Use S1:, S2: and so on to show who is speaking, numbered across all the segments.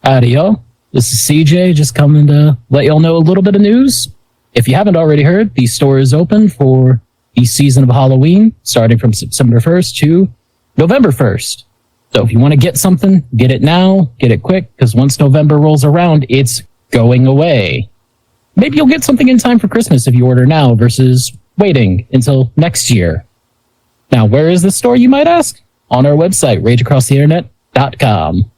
S1: Howdy, y'all. This is CJ, just coming to let y'all know a little bit of news. If you haven't already heard, the store is open for the season of Halloween, starting from September 1st to November 1st. So if you want to get something, get it now, get it quick, because once November rolls around, it's going away. Maybe you'll get something in time for Christmas if you order now versus waiting until next year. Now, where is the store, you might ask? On our website, rageacrosstheinternet.com.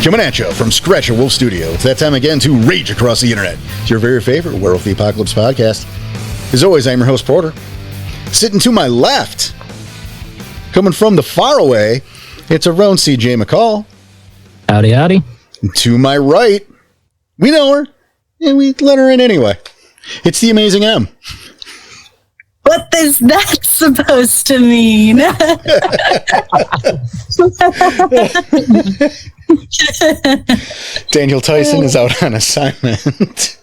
S2: Coming at you from Scratch a Wolf Studio. It's that time again to Rage Across the Internet. It's your very favorite Werewolf the Apocalypse podcast. As always, I'm your host, Porter. Sitting to my left, coming from the far away, it's our own CJ McCall.
S1: Howdy, howdy.
S2: And to my right, we know her, and we let her in anyway. It's the amazing M.
S3: What is that supposed to mean?
S2: Daniel Tyson is out on assignment.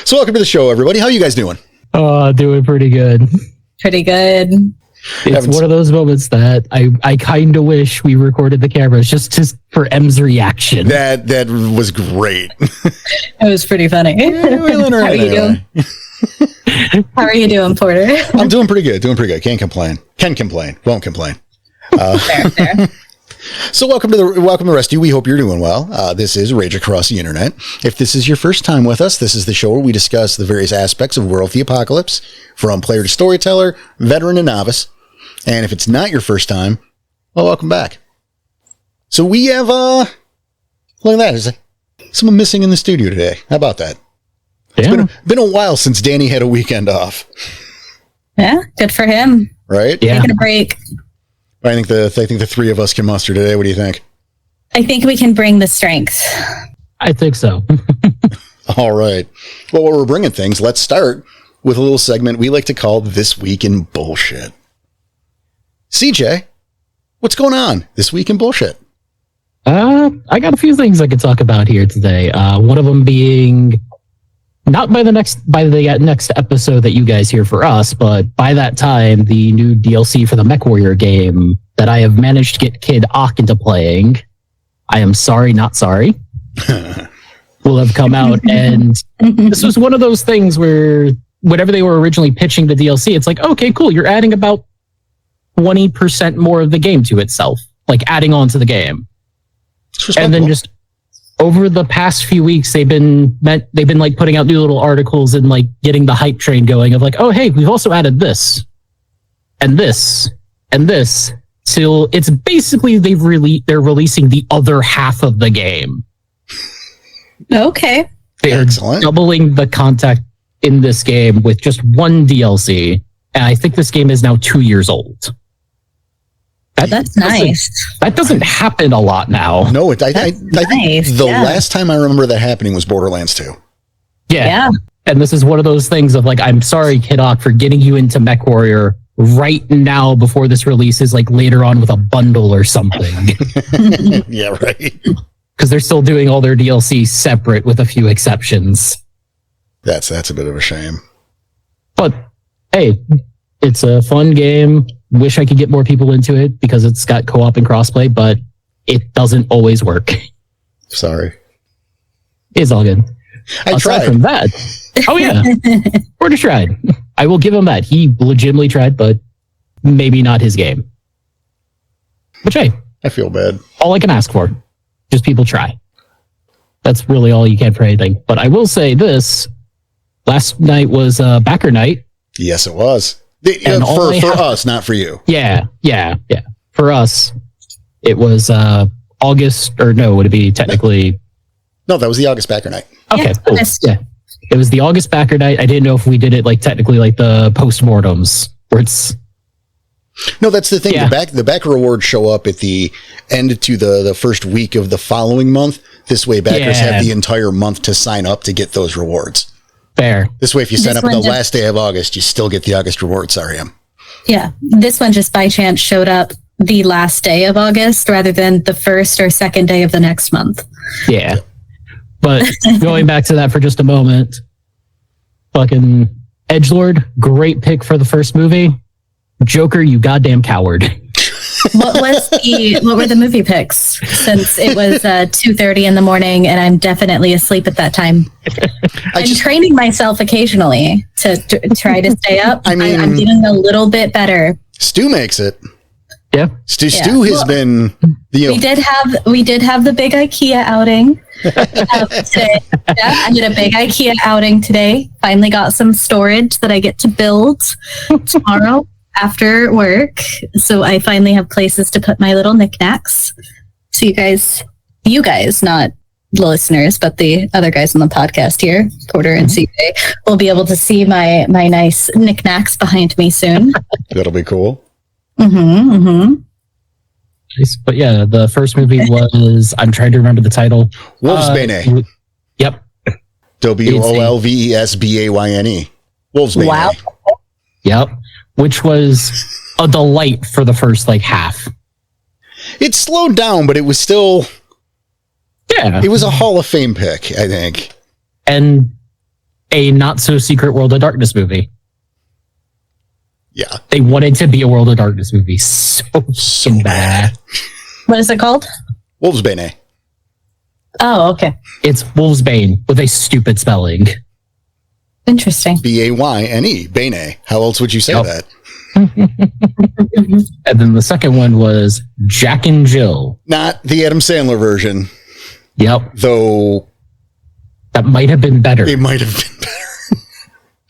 S2: So welcome to the show, everybody. How you guys doing?
S1: Doing pretty good.
S3: Pretty good.
S1: It's one of those moments that I kind of wish we recorded the cameras just for M's reaction.
S2: That was great.
S3: It was pretty funny.
S2: Yeah,
S3: How are you doing? How are you doing, Porter?
S2: I'm doing pretty good. Can't complain. Can complain. Won't complain.
S3: Fair.
S2: So welcome to the rest of you. We hope you're doing well. This is Rage Across the Internet. If this is your first time with us, this is the show where we discuss the various aspects of Werewolf the Apocalypse, from player to storyteller, veteran to novice. And if it's not your first time, well, welcome back. So we have, look at that. There's someone missing in the studio today. How about that?
S1: Yeah.
S2: It's been a while since Danny had a weekend off.
S3: Yeah, good for him.
S2: Right?
S1: Yeah.
S3: Taking a break.
S2: I think the three of us can muster today. What do you think?
S3: I think we can bring the strength.
S1: I think so.
S2: All right. Well, while we're bringing things, let's start with a little segment we like to call This Week in Bullshit. CJ, what's going on this week in bullshit?
S1: I got a few things I could talk about here today. One of them being not by the next episode that you guys hear for us, but by that time, the new DLC for the MechWarrior game that I have managed to get Kid Ock into playing, I am sorry, not sorry, will have come out. And this was one of those things where whenever they were originally pitching the DLC, it's like, okay, cool, you're adding about 20% more of the game to itself, like adding on to the game. And then just over the past few weeks, they've been like putting out new little articles and like getting the hype train going of like, oh, hey, we've also added this and this and this till it's basically they're releasing the other half of the game.
S3: Okay.
S1: They're
S2: Excellent.
S1: doubling the content in this game with just one DLC. And I think this game is now 2 years old.
S3: That's nice.
S1: That doesn't happen a lot now.
S2: No, I think
S3: nice,
S2: the
S3: yeah.
S2: last time I remember that happening was Borderlands 2.
S3: Yeah.
S1: And this is one of those things of like, I'm sorry, Kid Ock, for getting you into MechWarrior right now before this releases like later on with a bundle or something.
S2: Yeah, right.
S1: Because they're still doing all their DLC separate with a few exceptions.
S2: That's a bit of a shame.
S1: But hey, it's a fun game. Wish I could get more people into it because it's got co-op and crossplay, but it doesn't always work.
S2: Sorry.
S1: It's all good.
S2: I
S1: Aside
S2: tried.
S1: from that, oh yeah, Porter tried. I will give him that. He legitimately tried, but maybe not his game. But hey,
S2: I feel bad.
S1: all I can ask for, just people try. That's really all you can for anything. But I will say this: last night was backer night.
S2: Yes, it was.
S1: And
S2: For us, not for you.
S1: Yeah. For us, it was August, or no, would it be technically?
S2: No, that was the August backer night.
S1: Okay,
S3: Yeah,
S1: cool.
S3: August.
S1: Yeah. It was the August backer night. I didn't know if we did it like technically like the postmortems, where it's.
S2: No, that's the thing.
S1: Yeah.
S2: The backer rewards show up at the end to the first week of the following month. This way, backers have the entire month to sign up to get those rewards.
S1: Fair.
S2: This way, if you sign
S3: This
S2: up on the
S3: one
S2: last day of August, you still get the August rewards. Sorry, Em.
S3: Yeah. This one just by chance showed up the last day of August rather than the first or second day of the next month.
S1: Yeah. But going back to that for just a moment, fucking Edgelord, great pick for the first movie. Joker, you goddamn coward.
S3: What were the movie picks? Since it was 2:30 in the morning and I'm definitely asleep at that time. I'm training myself occasionally to try to stay up.
S2: I mean,
S3: I'm getting a little bit better.
S2: Stu makes it.
S1: Yeah.
S2: Stu has been
S3: We did have the big IKEA outing today. Yeah, I did a big IKEA outing today. Finally got some storage that I get to build tomorrow after work. So I finally have places to put my little knickknacks. So you guys, not the listeners, but the other guys on the podcast here, Porter and CJ, will be able to see my nice knickknacks behind me soon.
S2: That'll be cool.
S1: Nice. But yeah, the first movie was, I'm trying to remember the title.
S2: Wolfsbane.
S1: Yep.
S2: Wolvesbayne. Wolfsbane.
S3: Wow.
S1: Yep. Which was a delight for the first half.
S2: It slowed down, but it was still...
S1: Yeah.
S2: It was a Hall of Fame pick, I think.
S1: And a not-so-secret World of Darkness movie.
S2: Yeah.
S1: They wanted to be a World of Darkness movie so bad.
S3: What is it called?
S2: Wolfsbane.
S3: Oh, okay.
S1: It's Wolfsbane with a stupid spelling.
S3: Interesting.
S2: Bayne. Bane. How else would you say
S1: Yep.
S2: that?
S1: And then the second one was Jack and Jill.
S2: Not the Adam Sandler version,
S1: Yep.
S2: though
S1: That might have been better.
S2: it might have been better.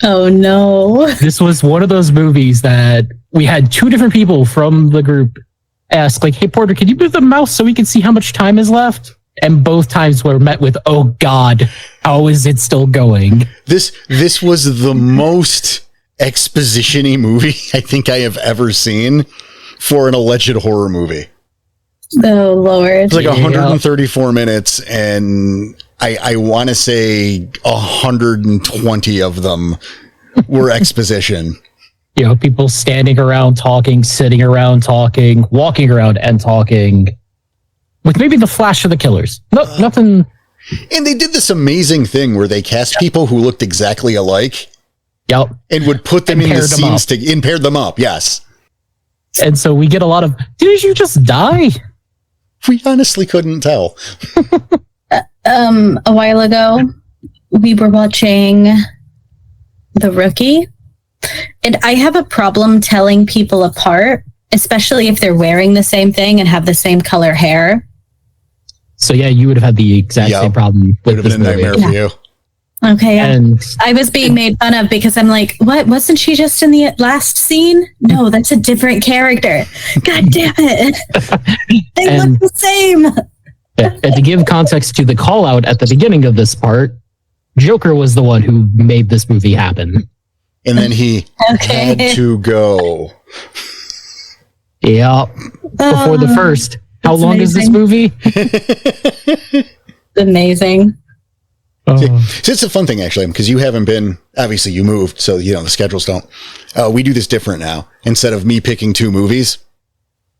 S3: Oh, no.
S1: This was one of those movies that we had two different people from the group ask, hey, Porter, can you move the mouse so we can see how much time is left? And both times were met with, oh, God, how is it still going?
S2: This was the most exposition-y movie I think I have ever seen for an alleged horror movie.
S3: Oh, Lord.
S2: It's 134 minutes, and I want to say 120 of them were exposition.
S1: People standing around talking, sitting around talking, walking around and talking, with maybe the flash of the killers. Nothing.
S2: And they did this amazing thing where they cast people who looked exactly alike.
S1: Yep.
S2: And would put them
S1: And
S2: in the
S1: paired them
S2: scenes and paired them up. Yes.
S1: And so we get a lot of, did you just die?
S2: We honestly couldn't tell.
S3: A while ago, we were watching The Rookie, and I have a problem telling people apart, especially if they're wearing the same thing and have the same color hair.
S1: So yeah, you would have had the exact same problem
S2: Would
S1: with
S2: have
S1: this
S2: been a
S1: movie.
S2: nightmare for you.
S3: Okay.
S1: And
S3: I was being made fun of because I'm like, what? Wasn't she just in the last scene? No, that's a different character. God damn it. They look the same.
S1: and to give context to the call out at the beginning of this part, Joker was the one who made this movie happen.
S2: And then he had to go.
S1: Yeah. Before the first. How long is this movie?
S3: Amazing.
S2: So it's a fun thing, actually, because you haven't been, obviously you moved, so, the schedules don't. We do this different now. Instead of me picking 2 movies,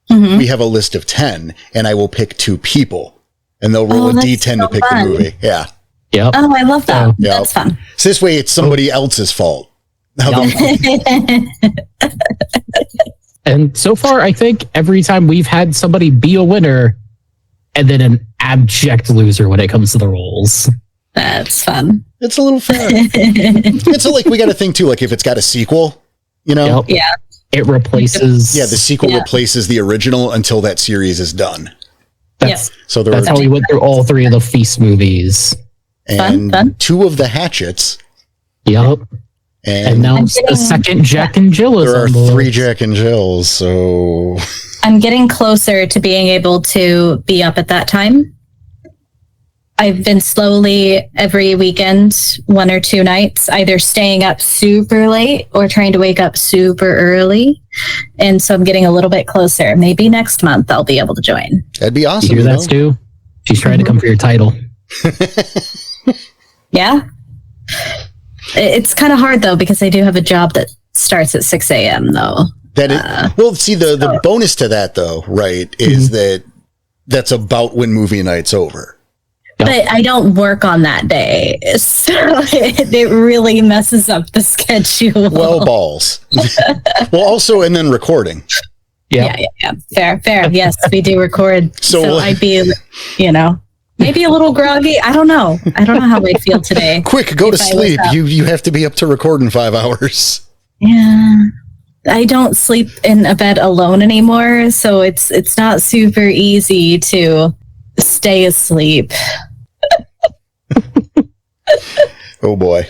S2: we have a list of 10, and I will pick 2 people, and they'll roll a D10 to pick the movie. Yeah.
S1: Yep.
S3: Oh, I love that.
S2: Yep.
S3: That's fun.
S2: So this way, it's somebody else's fault.
S1: And so far, I think every time we've had somebody be a winner and then an abject loser when it comes to the roles.
S3: That's fun.
S2: It's a little fun. It's like, we got to think too, if it's got a sequel,
S1: Yep.
S3: Yeah.
S1: It replaces.
S2: Yeah, the sequel replaces the original until that series is done.
S1: That's,
S2: So there
S1: that's
S2: are
S1: how we went through all 3 of the Feast movies.
S2: and
S3: Fun.
S2: 2 of the Hatchets.
S1: Yep. And now
S3: I'm
S1: the
S3: getting-
S1: second Jack and Jill is
S2: There are
S1: on board.
S2: 3 Jack and Jills, so
S3: I'm getting closer to being able to be up at that time. I've been slowly every weekend, 1 or 2 nights, either staying up super late or trying to wake up super early. And so I'm getting a little bit closer. Maybe next month I'll be able to join.
S2: that'd be awesome.
S1: You hear that, Stu? She's trying to come for your title.
S3: Yeah. It's kind of hard though, because I do have a job that starts at 6 a.m. though.
S2: Well, see, the bonus to that, though, right, is that that's about when movie night's over.
S1: Yep.
S3: But I don't work on that day, so it really messes up the schedule.
S2: Well, balls. Well, also, and then recording.
S1: Yeah.
S3: Yeah. Fair. Yes, we do record. So I'd be, maybe a little groggy. I don't know how I feel today.
S2: Quick, go to sleep. You have to be up to record in 5 hours.
S3: Yeah. I don't sleep in a bed alone anymore, so it's not super easy to stay asleep.
S2: Oh boy.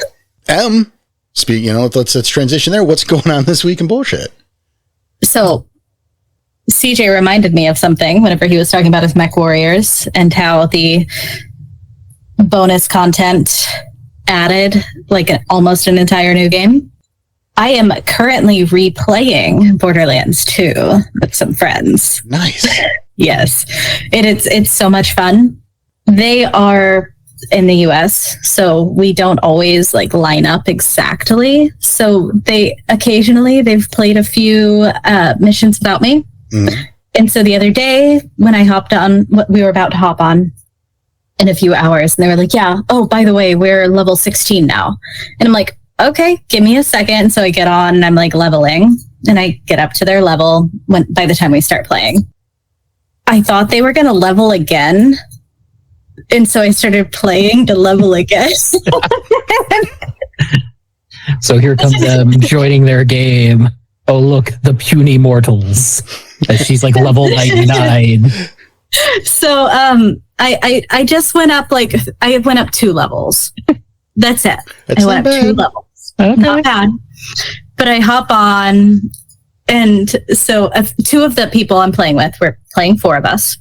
S2: Let's transition there. What's going on this week in bullshit?
S3: So CJ reminded me of something whenever he was talking about his Mech Warriors and how the bonus content added almost an entire new game. I am currently replaying Borderlands 2 with some friends.
S2: Nice.
S3: Yes. It's so much fun. They are in the US, so we don't always line up exactly. So they've played a few missions without me. Mm-hmm. And so the other day when I hopped on, we were about to hop on in a few hours, and they were like, yeah, oh, by the way, we're level 16 now. And I'm like, okay, give me a second. So I get on and I'm leveling, and I get up to their level by the time we start playing. I thought they were going to level again. And so I started playing to level again.
S1: So here comes them joining their game. Oh, look, the puny mortals. She's level 99.
S3: So I just went up I went up 2 levels. That's it. I went up 2 levels. Okay. Not bad. But I hop on, and so 2 of the people I'm playing with, we're playing 4 of us.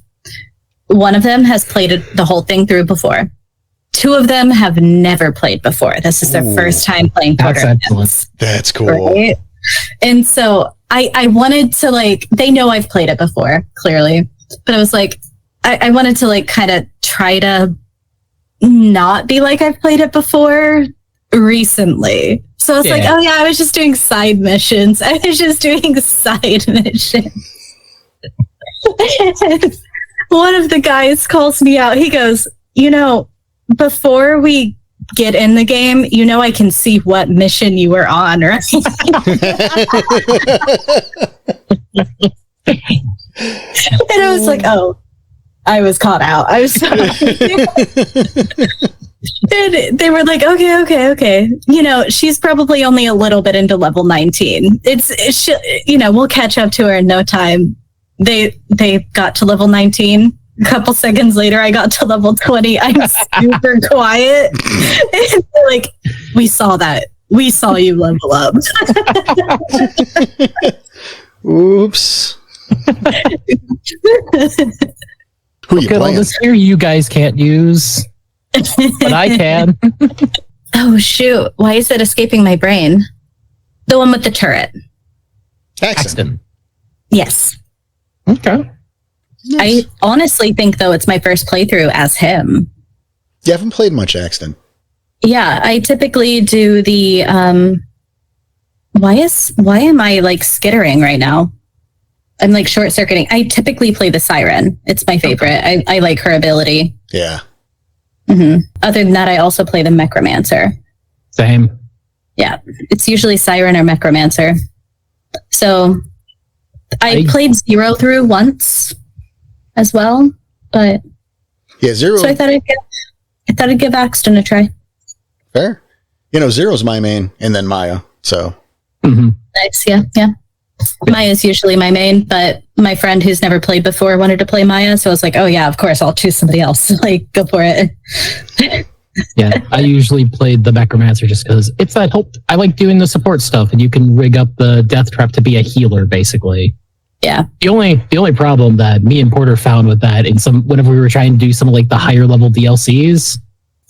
S3: One of them has played the whole thing through before. 2 of them have never played before. This is their first time playing Borderlands.
S2: That's cool.
S3: Right? And so I wanted to they know I've played it before, clearly. But I was I wanted to kind of try to not be I've played it before recently. So I was oh yeah, I was just doing side missions. One of the guys calls me out. He goes, before we get in the game, I can see what mission you were on, right? And I was oh, I was caught out. I was and they were okay. She's probably only a little bit into level 19. We'll catch up to her in no time. They got to level 19. A couple seconds later, I got to level 20. I'm super quiet. And we saw that. We saw you level up.
S2: Oops. Who
S1: Look at all this gear you guys can't use, but I can.
S3: Oh, shoot. Why is it escaping my brain? The one with the turret.
S2: Axton.
S3: Yes.
S1: Okay.
S3: Nice. I honestly think, though, it's my first playthrough as him.
S2: You haven't played much Axton.
S3: Yeah, I typically do the... Why am I, skittering right now? I'm, short-circuiting. I typically play the Siren. It's my favorite. I like her ability.
S2: Yeah.
S3: Mm-hmm. Other than that, I also play the Mechromancer.
S1: Same.
S3: Yeah, it's usually Siren or Mechromancer. So... I played Zero through once as well, but
S2: Zero.
S3: So I thought I'd give Axton a try.
S2: Fair. Zero's my main, and then Maya. So
S3: nice, yeah. Maya's usually my main, but my friend who's never played before wanted to play Maya, so I was oh yeah, of course I'll choose somebody else. Go for it.
S1: Yeah, I usually played the Mechromancer just because it's that help. I like doing the support stuff, and you can rig up the death trap to be a healer, basically.
S3: Yeah.
S1: The only problem that me and Porter found with that whenever we were trying to do some the higher level DLCs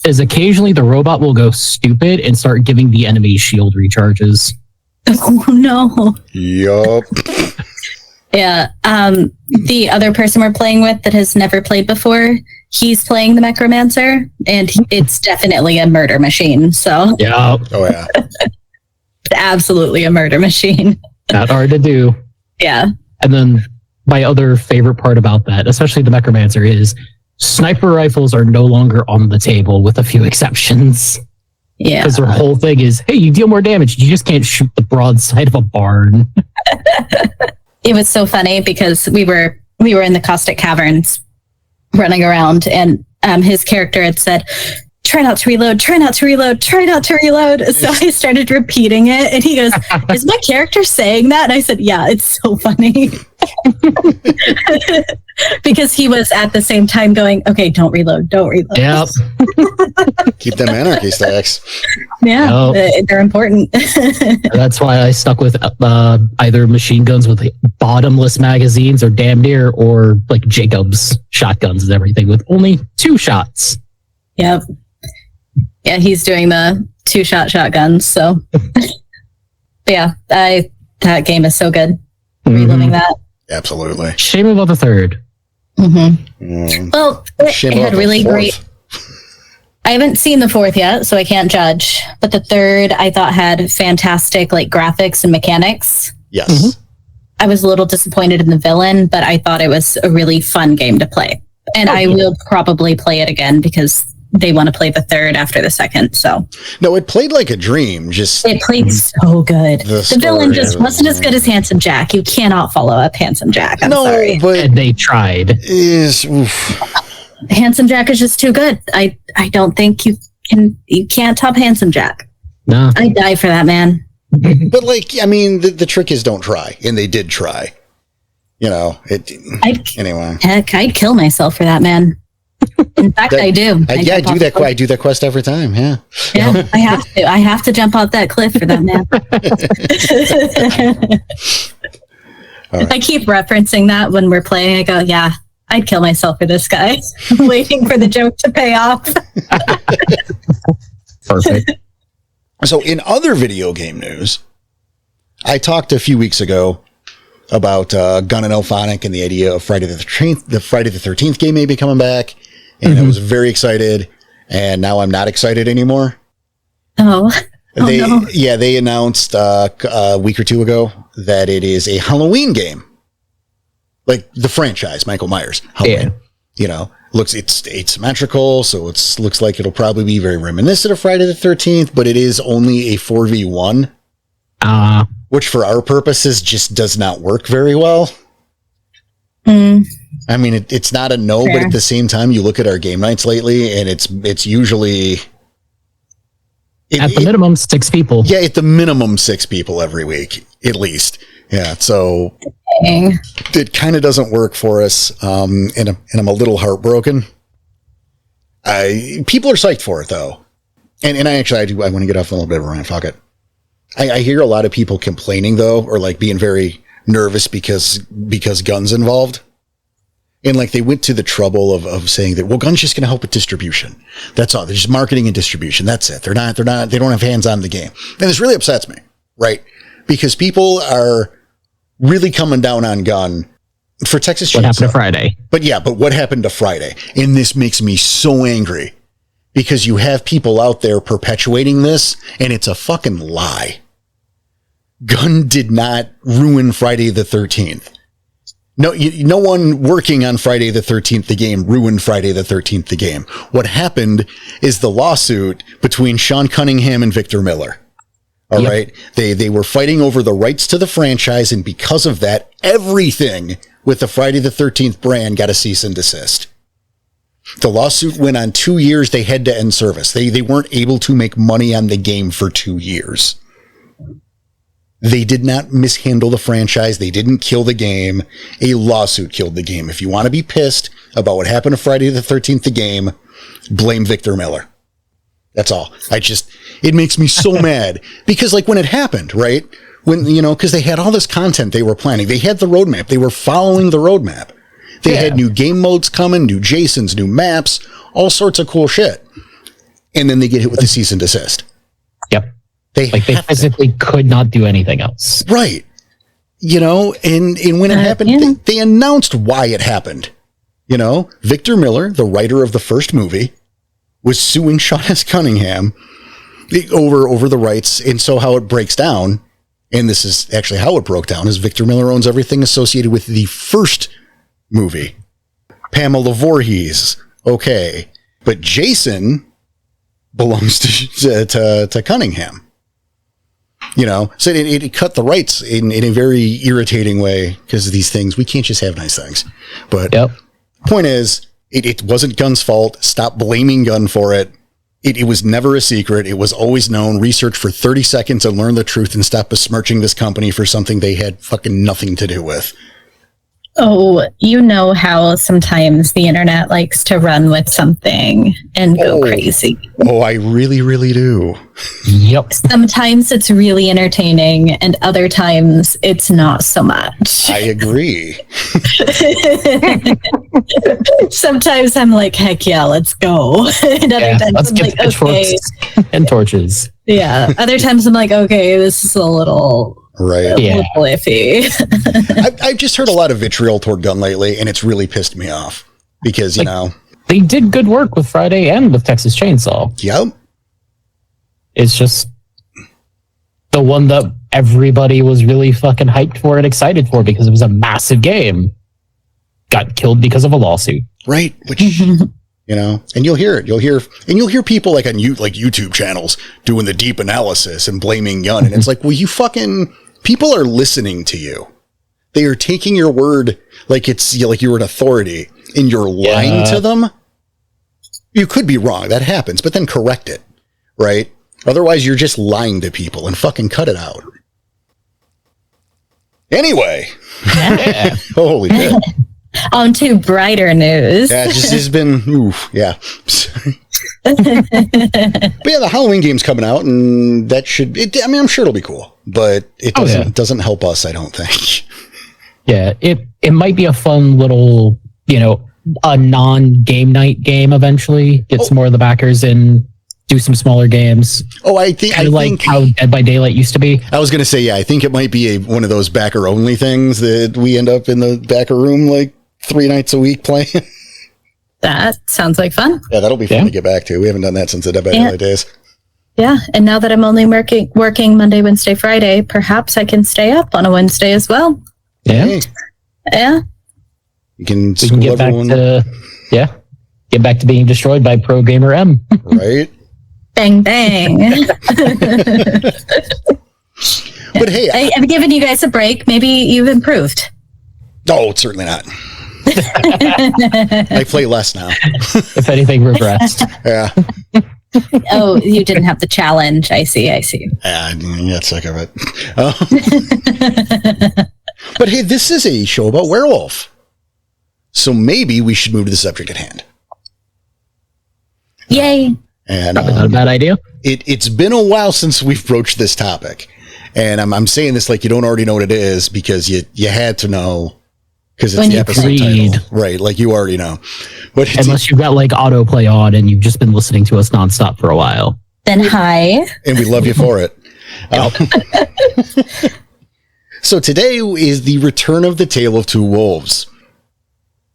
S1: is occasionally the robot will go stupid and start giving the enemy shield recharges.
S3: Oh no.
S2: Yup.
S3: Yeah. The other person we're playing with that has never played before, he's playing the Mechromancer, and it's definitely a murder machine. So
S1: yeah.
S2: Oh yeah.
S3: Absolutely a murder machine.
S1: Not hard to do.
S3: Yeah.
S1: And then my other favorite part about that, especially the Mechromancer, is sniper rifles are no longer on the table with a few exceptions.
S3: Yeah.
S1: Because their whole thing is, hey, you deal more damage. You just can't shoot the broadside of a barn.
S3: It was so funny because we were in the Caustic Caverns running around, and his character had said, try not to reload, try not to reload, try not to reload. So I started repeating it, and he goes, is my character saying that? And I said, yeah, it's so funny. Because he was at the same time going, okay, don't reload, don't reload.
S1: Yep.
S2: Keep them anarchy stacks.
S3: Yeah, they're important.
S1: That's why I stuck with either machine guns with bottomless magazines or damn near, or like Jacobs shotguns and everything with only 2 shots.
S3: Yep. Yeah, he's doing the 2-shot shotguns. So, but yeah, that game is so good. Reloading that.
S2: Absolutely.
S1: Shame about the third.
S3: Well, it had really great. I haven't seen the 4th yet, so I can't judge. But the 3rd, I thought had fantastic like graphics and mechanics.
S2: Yes.
S3: I was a little disappointed in the villain, but I thought it was a really fun game to play, and I will probably play it again because they want to play the 3rd after the 2nd. So
S2: no, it played like a dream. Just
S3: it played so good. The villain just wasn't as good as Handsome Jack. You cannot follow up Handsome Jack. I'm sorry,
S2: but
S1: And they tried.
S3: Handsome Jack is just too good. I don't think you can't top Handsome Jack.
S1: No.
S3: I'd die for that man.
S2: But like, I mean, the trick is don't try, and they did try. You know, anyway.
S3: Heck, I'd kill myself for that man. In fact, I do.
S2: I do that. I do that quest every time. Yeah.
S3: Yeah, I have to. I have to jump off that cliff for that man. Right. I keep referencing that when we're playing. I go, yeah, I'd kill myself for this guy. I'm waiting for the joke to pay off.
S1: Perfect.
S2: So in other video game news, I talked a few weeks ago about Gun and Elphonic and the idea of Friday the 13th game may be coming back. And I was very excited. And now I'm not excited anymore.
S3: No.
S2: They announced a week or two ago that it is a Halloween game. Like the franchise, Michael Myers. Halloween. Yeah. You know, it's asymmetrical, so it looks like it'll probably be very reminiscent of Friday the 13th, but it is only a 4v1. Which for our purposes just does not work very well. I mean, it's not a no, but at the same time, you look at our game nights lately, and it's usually
S1: at the minimum 6 people.
S2: Yeah, at the minimum 6 people every week, at least. Yeah, so it kind of doesn't work for us, and I'm a little heartbroken. People are psyched for it though, and I want to get off a little bit of a rant. Fuck it. I hear a lot of people complaining though, or like being very nervous because Gun's involved. And like they went to the trouble of saying that, well, Gun's just going to help with distribution. That's all. They're just marketing and distribution. That's it. They don't have hands on the game. And this really upsets me, right? Because people are really coming down on Gun for Texas Chainsaw.
S1: What happened to Friday?
S2: But what happened to Friday? And this makes me so angry because you have people out there perpetuating this and it's a fucking lie. Gun did not ruin Friday the 13th. No one working on Friday the 13th, the game, ruined Friday the 13th, the game. What happened is the lawsuit between Sean Cunningham and Victor Miller. All right. They were fighting over the rights to the franchise. And because of that, everything with the Friday the 13th brand got a cease and desist. The lawsuit went on 2 years. They had to end service. They weren't able to make money on the game for 2 years. They did not mishandle the franchise. They didn't kill the game. A lawsuit killed the game. If you want to be pissed about what happened to Friday the 13th, the game, blame Victor Miller. That's all. It makes me so mad because like when it happened, right? When, because they had all this content they were planning. They had the roadmap. They were following the roadmap. They had new game modes coming, new Jasons, new maps, all sorts of cool shit. And then they get hit with the cease and desist.
S1: Yep. They physically could not do anything else. Right.
S2: And when it happened, they announced why it happened. Victor Miller, the writer of the first movie, was suing Sean S. Cunningham over the rights. And so how it breaks down, and this is actually how it broke down, is Victor Miller owns everything associated with the first movie. Pamela Voorhees, Okay. But Jason belongs to Cunningham. You know, so it cut the rights in a very irritating way because of these things. We can't just have nice things. But point is, it wasn't Gunn's fault. Stop blaming Gunn for it. It was never a secret. It was always known. Research for 30 seconds and learn the truth and stop besmirching this company for something they had fucking nothing to do with.
S3: Oh, you know how sometimes the internet likes to run with something and go crazy.
S2: Oh, I really, really do.
S1: Yep.
S3: Sometimes it's really entertaining and other times it's not so much.
S2: I agree.
S3: Sometimes I'm like, heck yeah, let's go. And other times
S1: let's
S3: I'm
S1: get
S3: like, okay.
S1: and torches.
S3: Yeah. Other times I'm like, okay, this is a little...
S2: Right.
S1: Yeah.
S3: A little iffy.
S2: I've just heard a lot of vitriol toward Gunn lately, and it's really pissed me off because, you know.
S1: They did good work with Friday and with Texas Chainsaw.
S2: Yep.
S1: It's just the one that everybody was really fucking hyped for and excited for because it was a massive game. Got killed because of a lawsuit.
S2: Right. Which, you know, and you'll hear it. You'll hear people like on YouTube channels doing the deep analysis and blaming Gunn. And it's like, well, you fucking... People are listening to you. They are taking your word like it's like you're an authority and you're lying to them. You could be wrong. That happens, but then correct it, right? Otherwise, you're just lying to people and fucking cut it out. Anyway. Holy shit.
S3: On to brighter news.
S2: Yeah, it's just been, oof, yeah. But yeah, the Halloween game's coming out, and that should, I'm sure it'll be cool, but it doesn't help us, I don't think.
S1: Yeah, it might be a fun little, you know, a non-game night game eventually. Get some more of the backers in, do some smaller games.
S2: Oh, I think
S1: how Dead by Daylight used to be.
S2: I was going to say, yeah, I think it might be one of those backer only things that we end up in the backer room like 3 nights a week playing.
S3: That sounds like fun.
S2: Yeah, that'll be fun to get back to. We haven't done that since the Dead by Daylight days.
S3: Yeah, and now that I'm only working Monday, Wednesday, Friday, perhaps I can stay up on a Wednesday as well.
S1: Yeah.
S2: Hey,
S3: Yeah.
S2: you can
S1: We can get
S2: everyone,
S1: get back to being destroyed by Pro Gamer M.
S2: right?
S3: Bang, bang.
S2: But hey,
S3: I've given you guys a break. Maybe you've improved.
S2: no, certainly not. I play less now.
S1: If anything, regressed.
S2: Yeah.
S3: Oh, you didn't have the challenge. I see.
S2: Yeah, I got sick of it. But hey, this is a show about werewolf. So maybe we should move to the subject at hand.
S3: Yay.
S2: And
S1: Probably not a bad idea.
S2: it's been a while since we've broached this topic. And I'm saying this like you don't already know what it is because you had to know because it's
S3: When
S2: the
S3: you
S2: episode
S1: read.
S2: title. Right, like you already know. But
S1: Unless you've got like autoplay on and you've just been listening to us nonstop for a while.
S3: Then hi.
S2: and we love you for it. So today is the return of the Tale of Two Wolves.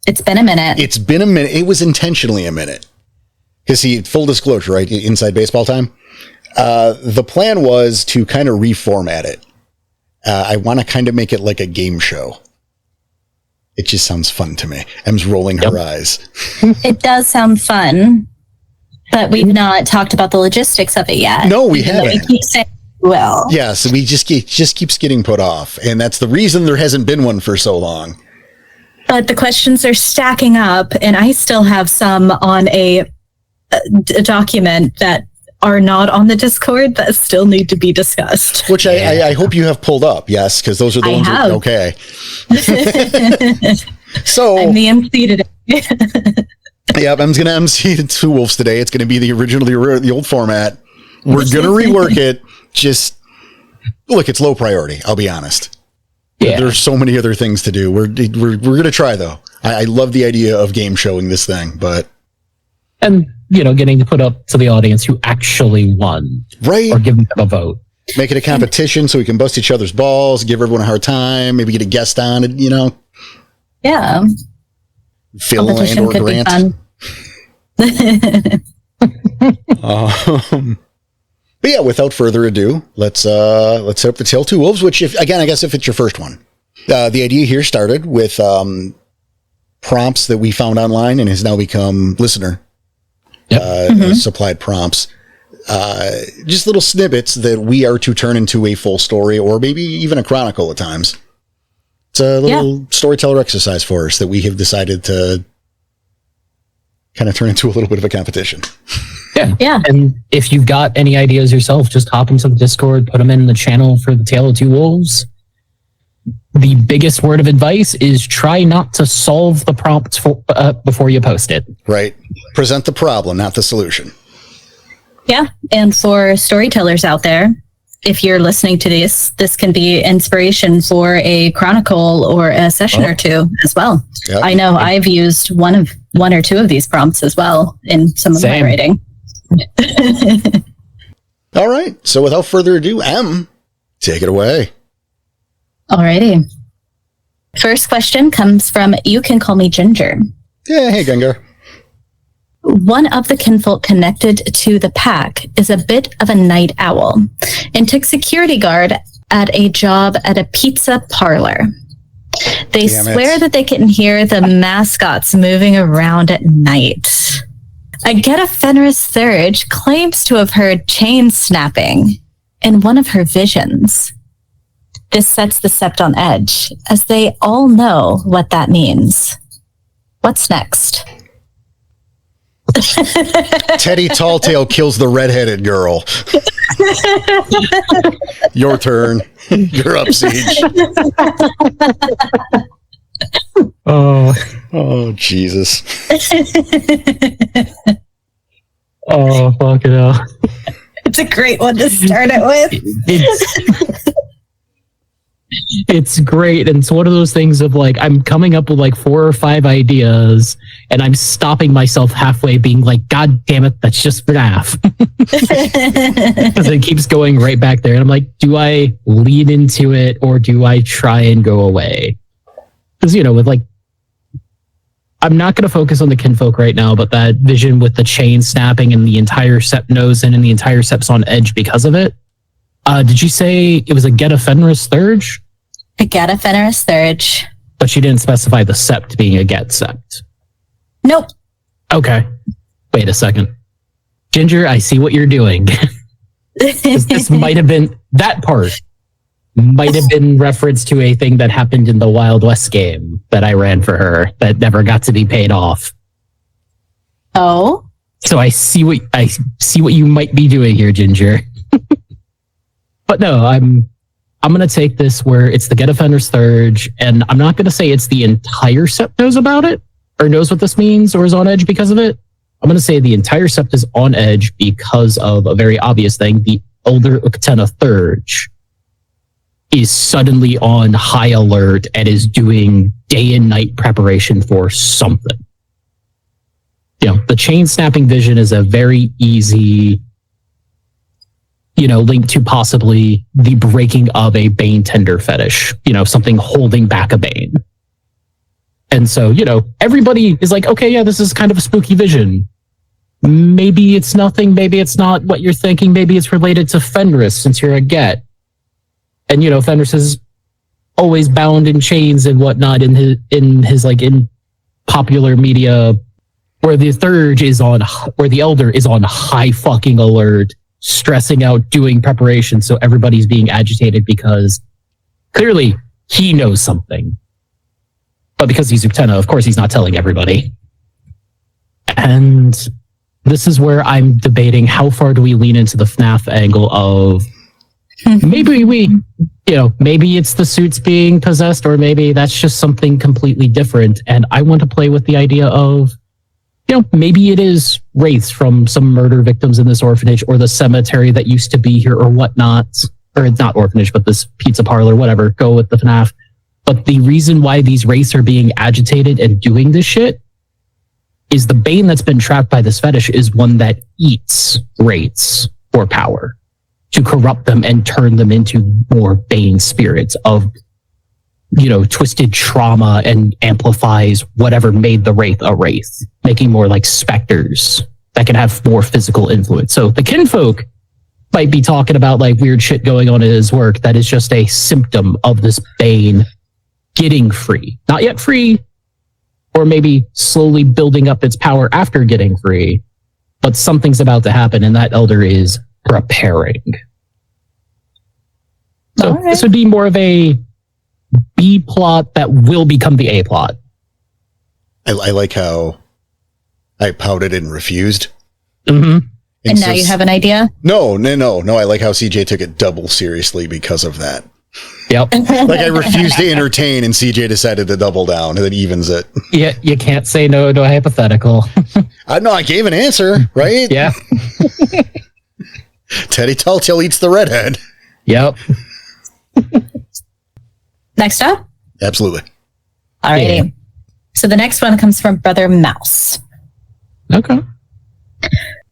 S3: It's been a minute.
S2: It's been a minute. It was intentionally a minute. Because see, full disclosure, right? Inside baseball time. The plan was to kind of reformat it. I want to kind of make it like a game show. It just sounds fun to me. Em's rolling her eyes.
S3: It does sound fun, but we've not talked about the logistics of it yet.
S2: No, we
S3: Even though
S2: haven't.
S3: We keep saying we will.
S2: Yeah, so we just keeps getting put off. And that's the reason there hasn't been one for so long.
S3: But the questions are stacking up, and I still have some on a document that are not on the Discord that still need to be discussed.
S2: Which I hope you have pulled up, yes, because those are the ones that, okay. So
S3: I'm the MC today.
S2: yeah, I'm going to MC the Two Wolves today. It's going to be the original, the old format. We're going to rework it. Just look, it's low priority. I'll be honest.
S1: Yeah.
S2: There's so many other things to do. We're going to try though. I love the idea of game showing this thing, but
S1: And, you know, getting to put up to the audience who actually won.
S2: right,
S1: Or giving them a vote.
S2: make it a competition so we can bust each other's balls, give everyone a hard time, maybe get a guest on it. You know,
S3: Yeah.
S2: Phil and
S3: Competition
S2: or
S3: could be
S2: Grant.
S3: fun.
S2: But yeah, without further ado, let's set up the Tale of Two Wolves. Which, if again, I guess if it's your first one, the idea here started with prompts that we found online and has now become listener supplied prompts. Just little snippets that we are to turn into a full story or maybe even a chronicle at times. It's a little storyteller exercise for us that we have decided to kind of turn into a little bit of a competition.
S1: Yeah. And if you've got any ideas yourself, just hop into the Discord, put them in the channel for the Tale of Two Wolves. The biggest word of advice is try not to solve the prompt before you post it.
S2: Right. Present the problem, not the solution.
S3: Yeah. And for storytellers out there, if you're listening to this can be inspiration for a chronicle or a session or two as well. Yep. I know I've used one or two of these prompts as well in some of my writing.
S2: All right. So without further ado, Em, take it away.
S3: Alrighty. First question comes from You Can Call Me Ginger.
S2: Yeah, hey, Gengar.
S3: One of the kinfolk connected to the pack is a bit of a night owl and took security guard at a job at a pizza parlor. They swear that they can hear the mascots moving around at night. Ageta Fenris Thurge claims to have heard chains snapping in one of her visions. This sets the Sept on edge, as they all know what that means. What's next?
S2: Teddy Talltail kills the redheaded girl. Your turn. You're up, Siege. Oh, Jesus.
S1: Oh, fuck it up.
S3: It's a great one to start it with.
S1: It's great. And it's one of those things of like, I'm coming up with like 4 or 5 ideas and I'm stopping myself halfway being like, God damn it, that's just FNAF. Because it keeps going right back there. And I'm like, do I lean into it or do I try and go away? Because, you know, with like, I'm not going to focus on the kinfolk right now, but that vision with the chain snapping and the entire Sept knows and the entire Sept's on edge because of it. Did you say it was Ageta Fenris Thurge?
S3: Ageta Fenris Thurge.
S1: But she didn't specify the Sept being a Get Sept.
S3: Nope.
S1: Okay. Wait a second. Ginger, I see what you're doing. This might have been, that part might have been reference to a thing that happened in the Wild West game that I ran for her that never got to be paid off.
S3: Oh?
S1: So I see what you might be doing here, Ginger. But no, I'm going to take this where it's the Ageta Fenris Thurge, and I'm not going to say it's the entire Sept knows about it, or knows what this means, or is on edge because of it. I'm going to say the entire Sept is on edge because of a very obvious thing. The older Uktena Thurge is suddenly on high alert and is doing day and night preparation for something. You know, the chain snapping vision is a very easy, you know, linked to possibly the breaking of a Bane tender fetish, you know, something holding back a Bane. And so, you know, everybody is like, okay, yeah, this is kind of a spooky vision. Maybe it's nothing. Maybe it's not what you're thinking. Maybe it's related to Fenris since you're a Get. And, you know, Fenris is always bound in chains and whatnot in his like in popular media where the Thurge is on, where the Elder is on high fucking alert, stressing out, doing preparation. So everybody's being agitated because clearly he knows something. But because he's Uktena, of course, he's not telling everybody. And this is where I'm debating how far do we lean into the FNAF angle of maybe maybe it's the suits being possessed, or maybe that's just something completely different. And I want to play with the idea of, you know, maybe it is wraiths from some murder victims in this orphanage or the cemetery that used to be here or whatnot. Or it's not orphanage, but this pizza parlor, whatever. Go with the FNAF. But the reason why these wraiths are being agitated and doing this shit is the Bane that's been trapped by this fetish is one that eats wraiths for power to corrupt them and turn them into more Bane spirits of, you know, twisted trauma, and amplifies whatever made the wraith a wraith, making more like specters that can have more physical influence. So the kinfolk might be talking about like weird shit going on in his work that is just a symptom of this Bane getting free. Not yet free, or maybe slowly building up its power after getting free. But something's about to happen, and that elder is preparing. So
S3: All right.
S1: this would be more of a B plot that will become the A plot.
S2: I like how I pouted and refused.
S1: Mm-hmm.
S3: And now you have an idea?
S2: No. I like how CJ took it double seriously because of that.
S1: Yep.
S2: Like I refused to entertain, and CJ decided to double down, and it evens it.
S1: Yeah, you can't say no to a hypothetical.
S2: I gave an answer, right?
S1: Yeah.
S2: Teddy Telltale eats the redhead.
S1: Yep.
S3: Next up?
S2: Absolutely.
S3: Alrighty.
S1: Yeah.
S3: So the next one comes from Brother Mouse.
S1: Okay.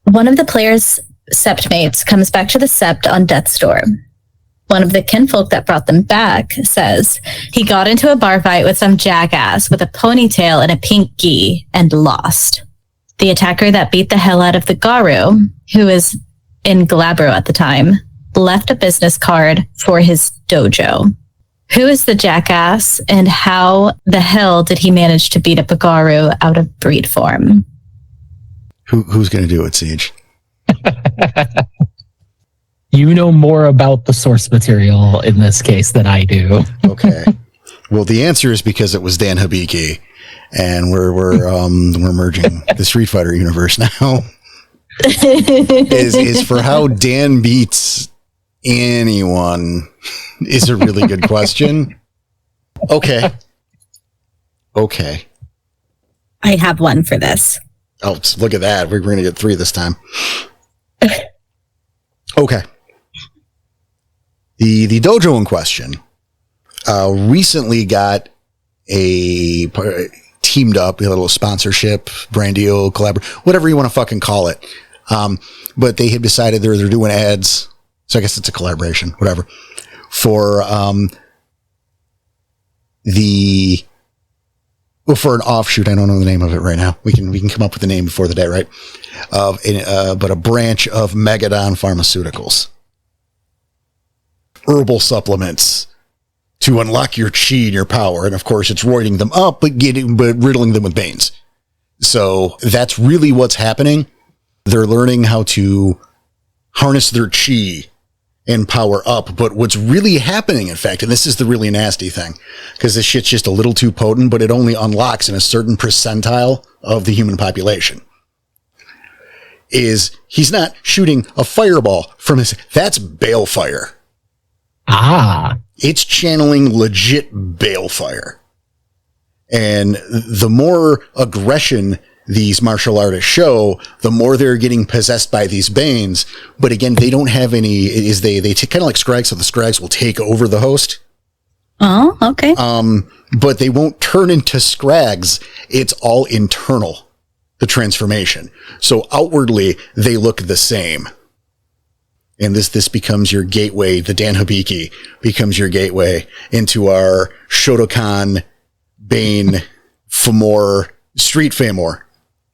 S3: One of the player's sept mates comes back to the sept on death's door. One of the kinfolk that brought them back says he got into a bar fight with some jackass with a ponytail and a pink gi and lost. The attacker that beat the hell out of the Garu, who was in Glabro at the time, left a business card for his dojo. Who is the jackass, and how the hell did he manage to beat up a Garu out of breed form?
S2: Who's going to do it, Siege?
S1: You know more about the source material in this case than I do.
S2: Okay. Well, the answer is because it was Dan Hibiki, and we're merging the Street Fighter universe now. is for how Dan beats anyone is a really good question. Okay.
S3: I have one for this.
S2: Oh, look at that. We're going to get 3 this time. Okay. The dojo in question recently got teamed up, a little sponsorship, brand deal, whatever you want to fucking call it. But they have decided they're doing ads. So I guess it's a collaboration, whatever, for for an offshoot. I don't know the name of it right now. We can come up with the name before the day, right? But a branch of Megadon Pharmaceuticals. Herbal supplements to unlock your chi and your power. And of course, it's roiding them up, but riddling them with Banes. So that's really what's happening. They're learning how to harness their chi and power up. But what's really happening, in fact, and this is the really nasty thing, because this shit's just a little too potent, but it only unlocks in a certain percentile of the human population, is he's not shooting a fireball from his... That's balefire.
S1: Ah.
S2: It's channeling legit balefire. And the more aggression these martial artists show, the more they're getting possessed by these Banes. But again, they don't have any... They kind of like Scrags, so the Scrags will take over the host.
S3: Oh, okay.
S2: But they won't turn into Scrags. It's all internal, the transformation. So outwardly, they look the same. And this becomes your gateway. The Dan Hibiki becomes your gateway into our Shotokan, Bane, Famor, Street Famor,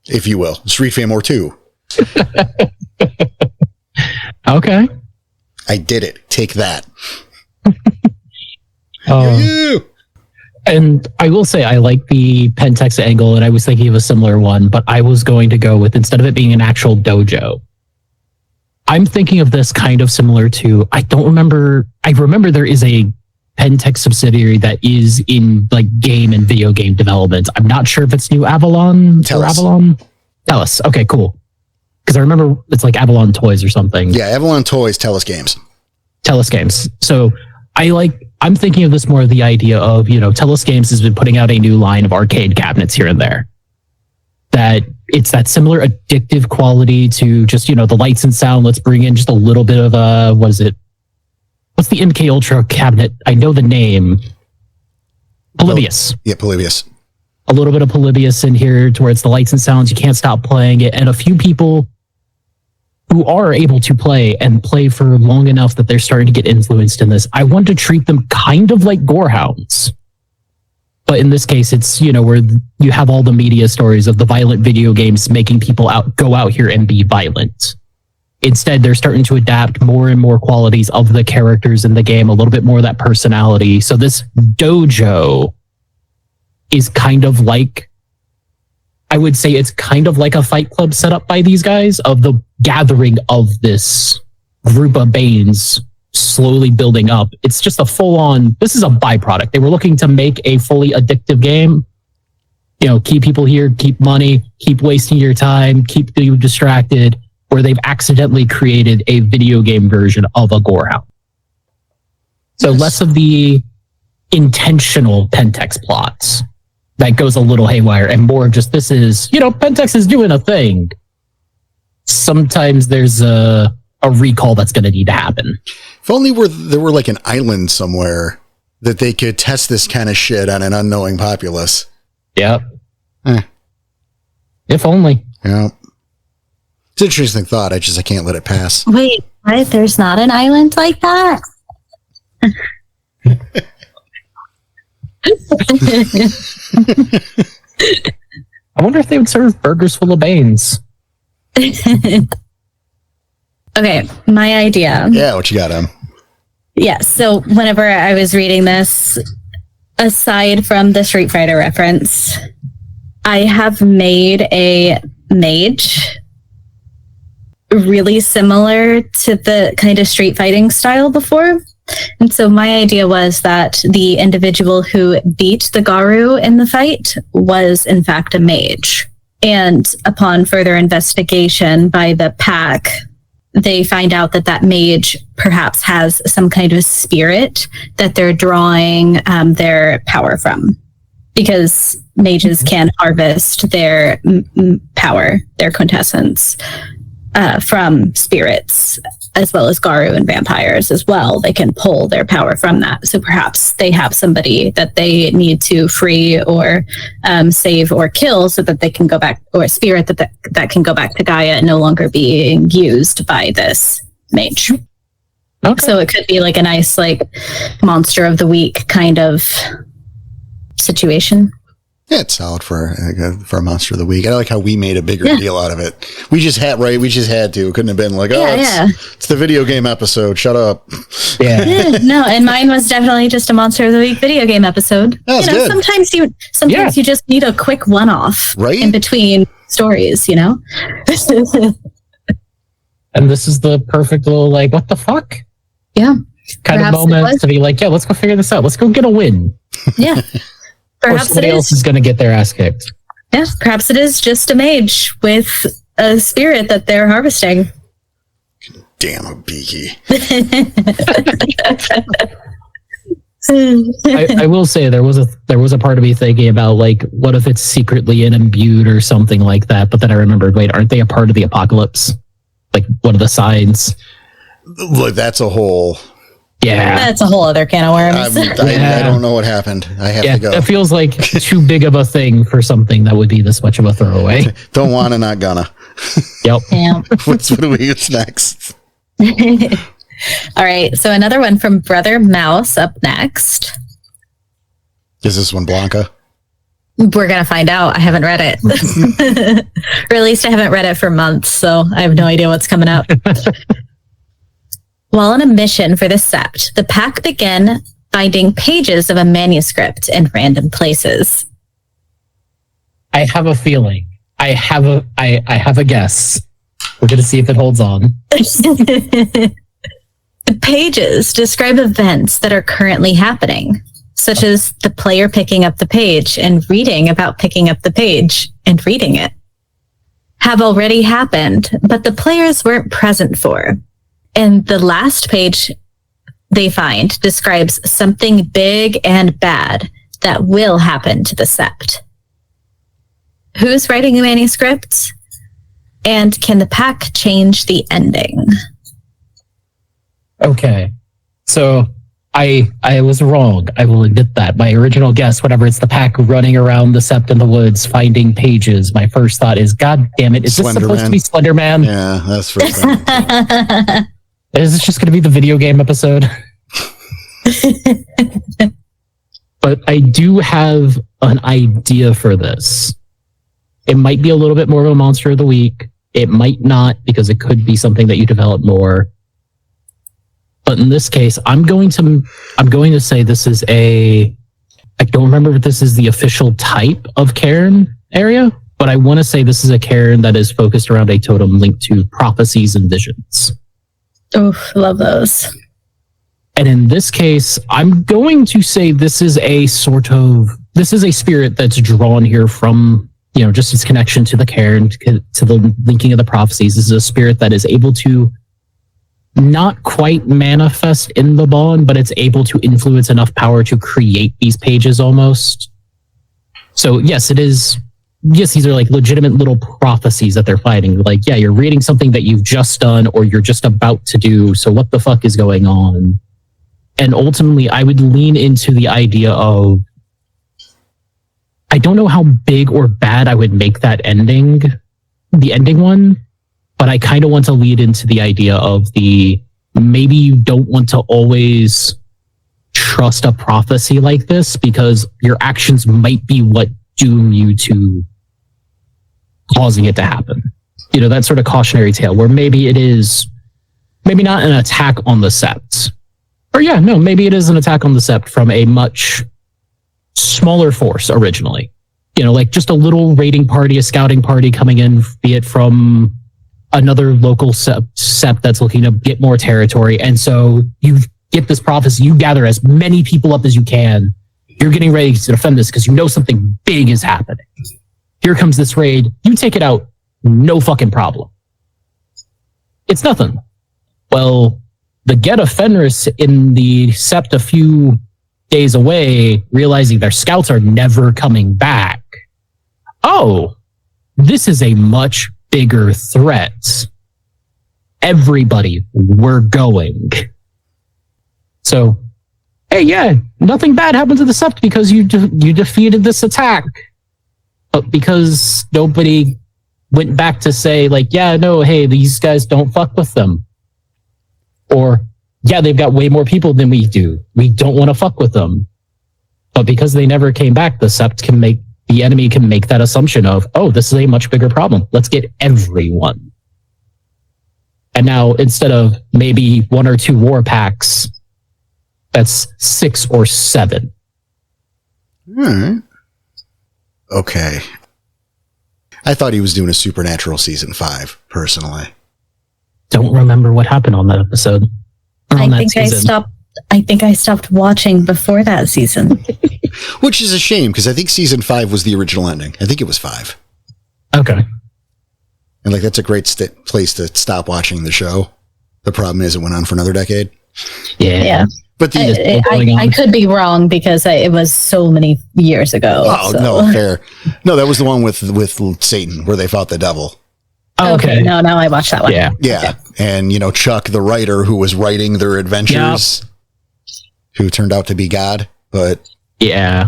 S2: if you will. Street Famor 2.
S1: Okay.
S2: I did it. Take that.
S1: And I will say I like the Pentex angle, and I was thinking of a similar one, but I was going to go with, instead of it being an actual dojo, I'm thinking of this kind of similar to, I remember there is a Pentex subsidiary that is in like game and video game development. I'm not sure if it's New Avalon or Avalon. Tellus. Okay, cool. Because I remember it's like Avalon Toys or something.
S2: Yeah, Avalon Toys, Tellus Games.
S1: Tellus Games. So I'm thinking of this more of the idea of, Tellus Games has been putting out a new line of arcade cabinets here and there. That it's that similar addictive quality to just, the lights and sound. Let's bring in just a little bit of what is it? What's the MK Ultra cabinet? I know the name. Polybius.
S2: Oh, yeah, Polybius.
S1: A little bit of Polybius in here to where it's the lights and sounds. You can't stop playing it. And a few people who are able to play and play for long enough that they're starting to get influenced in this. I want to treat them kind of like gorehounds. But in this case, it's, where you have all the media stories of the violent video games making people go out here and be violent. Instead, they're starting to adapt more and more qualities of the characters in the game, a little bit more of that personality. So this dojo is kind of like I would say it's kind of like a fight club set up by these guys of the gathering of this group of Banes slowly building up. It's just a full on, this is a byproduct. They were looking to make a fully addictive game. You know, keep people here, keep money, keep wasting your time, keep you distracted, where they've accidentally created a video game version of a Gorehound. So
S2: Yes.
S1: less of the intentional Pentex plots that goes a little haywire and more of just this is, you know, Pentex is doing a thing. Sometimes there's a recall that's going to need to happen.
S2: If only there were like an island somewhere that they could test this kind of shit on an unknowing populace.
S1: Yep.
S2: Eh.
S1: If only.
S2: Yeah. It's an interesting thought. I can't let it pass.
S3: Wait, what? There's not an island like that?
S1: I wonder if they would serve burgers full of Banes.
S3: Okay, my idea.
S2: Yeah, what you got, Em?
S3: Yeah, so whenever I was reading this, aside from the Street Fighter reference, I have made a mage really similar to the kind of street fighting style before. And so my idea was that the individual who beat the Garu in the fight was in fact a mage. And upon further investigation by the pack, they find out that that mage perhaps has some kind of spirit that they're drawing their power from. Because mages can harvest their power, their quintessence, from spirits, as well as Garu and vampires as well. They can pull their power from that. So perhaps they have somebody that they need to free or save or kill so that they can go back, or a spirit that can go back to Gaia and no longer being used by this mage.
S1: Okay.
S3: So it could be like a nice, like, monster of the week kind of situation.
S2: Yeah, it's solid for a monster of the week. I like how we made a bigger deal out of it. We just had to. It couldn't have been like, it's the video game episode. Shut up.
S1: Yeah.
S3: No, and mine was definitely just a monster of the week video game episode.
S2: That's good.
S3: Sometimes you just need a quick one-off
S2: Right?
S3: in between stories, you know?
S1: And this is the perfect little, like, what the fuck?
S3: Yeah.
S1: Kind
S3: Perhaps
S1: of
S3: it
S1: moment
S3: was.
S1: to be like, yeah, let's go figure this out. Let's go get a win.
S3: Yeah.
S1: Or
S3: Perhaps it
S1: somebody else
S3: is.
S1: is going to get their ass kicked.
S3: Yeah, perhaps it is just a mage with a spirit that they're harvesting.
S2: Damn, a beaky.
S1: I will say there was a part of me thinking about, like, what if it's secretly an imbued or something like that? But then I remembered, wait, aren't they a part of the apocalypse? Like one of the signs?
S2: Look, that's a whole.
S1: Yeah.
S3: That's a whole other can of worms.
S2: I don't know what happened. I have to go.
S1: That feels like too big of a thing for something that would be this much of a throwaway.
S2: Don't wanna, not gonna.
S1: Yep.
S3: Yeah.
S2: What's next?
S3: All right. So another one from Brother Mouse up next.
S2: Is this one Blanca?
S3: We're going to find out. I haven't read it. Or at least I haven't read it for months, so I have no idea what's coming up. While on a mission for the Sept, the pack began finding pages of a manuscript in random places.
S1: I have a feeling. I have a guess. We're going to see if it holds on.
S3: The pages describe events that are currently happening, such as the player picking up the page and reading about picking up the page and reading it, have already happened, but the players weren't present for. And the last page they find describes something big and bad that will happen to the Sept. Who's writing the manuscript? And can the pack change the ending?
S1: Okay. So I was wrong. I will admit that. My original guess, whenever it's the pack running around the Sept in the woods finding pages, my first thought is, God damn it, is this supposed to be Slender Man?
S2: Yeah, that's for sure.
S1: Is this just going to be the video game episode? But I do have an idea for this. It might be a little bit more of a monster of the week. It might not, because it could be something that you develop more. But in this case, I'm going to say this is I don't remember if this is the official type of cairn area, but I want to say this is a cairn that is focused around a totem linked to prophecies and visions.
S3: Oof, love those.
S1: And in this case, I'm going to say this is a spirit that's drawn here from, just its connection to the cairn, to the linking of the prophecies. This is a spirit that is able to not quite manifest in the bond, but it's able to influence enough power to create these pages almost. So yes, it is. Yes, these are like legitimate little prophecies that they're fighting. Like, yeah, you're reading something that you've just done or you're just about to do. So what the fuck is going on? And ultimately, I would lean into the idea of, I don't know how big or bad I would make that ending, the ending one, but I kind of want to lead into the idea of maybe you don't want to always trust a prophecy like this because your actions might be what doom you to causing it to happen. That sort of cautionary tale where maybe it is, maybe not an attack on the Sept. Or maybe it is an attack on the Sept from a much smaller force originally. Like just a little raiding party, a scouting party coming in, be it from another local Sept that's looking to get more territory. And so you get this prophecy, you gather as many people up as you can. You're getting ready to defend this because you know something big is happening. Here comes this raid. You take it out, no fucking problem. It's nothing. Well, the Geta Fenris in the Sept a few days away, realizing their scouts are never coming back. Oh, this is a much bigger threat. Everybody, we're going. So, hey, yeah, nothing bad happened to the Sept because you defeated this attack. But because nobody went back to say, like, yeah, no, hey, these guys don't fuck with them. Or, yeah, they've got way more people than we do. We don't want to fuck with them. But because they never came back, the enemy can make that assumption of, oh, this is a much bigger problem. Let's get everyone. And now, instead of maybe 1 or 2 war packs, that's 6 or 7.
S2: All right. Okay. I thought he was doing a Supernatural season 5, personally.
S1: Don't remember what happened on that episode.
S3: I think I stopped watching before that season.
S2: Which is a shame, because I think season 5 was the original ending. I think it was 5.
S1: Okay.
S2: And that's a great place to stop watching the show. The problem is it went on for another decade.
S3: Yeah.
S2: But
S3: I could be wrong because it was so many years ago.
S2: Oh,
S3: so.
S2: no, fair. No, that was the one with Satan where they fought the devil.
S3: Okay. No, I watched that one.
S1: Yeah.
S2: Yeah. And, Chuck, the writer who was writing their adventures, who turned out to be God. But
S1: yeah.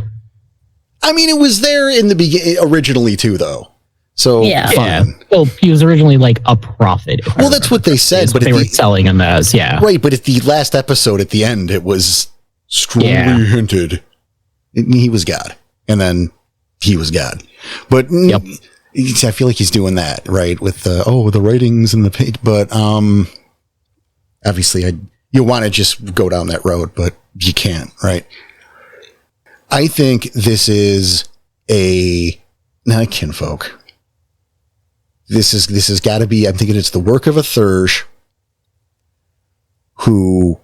S2: I mean, it was there in the beginning originally too, though. So
S3: yeah.
S2: fine.
S1: Well, he was originally like a prophet.
S2: Well, that's what they said, but
S1: they were selling him as,
S2: right. But at the last episode, at the end, it was strongly hinted he was God, and then he was God. But I feel like he's doing that right with the writings and the page. But obviously, you want to just go down that road, but you can't, right? I think this is not a kinfolk. This has got to be, I'm thinking it's the work of a Thurge who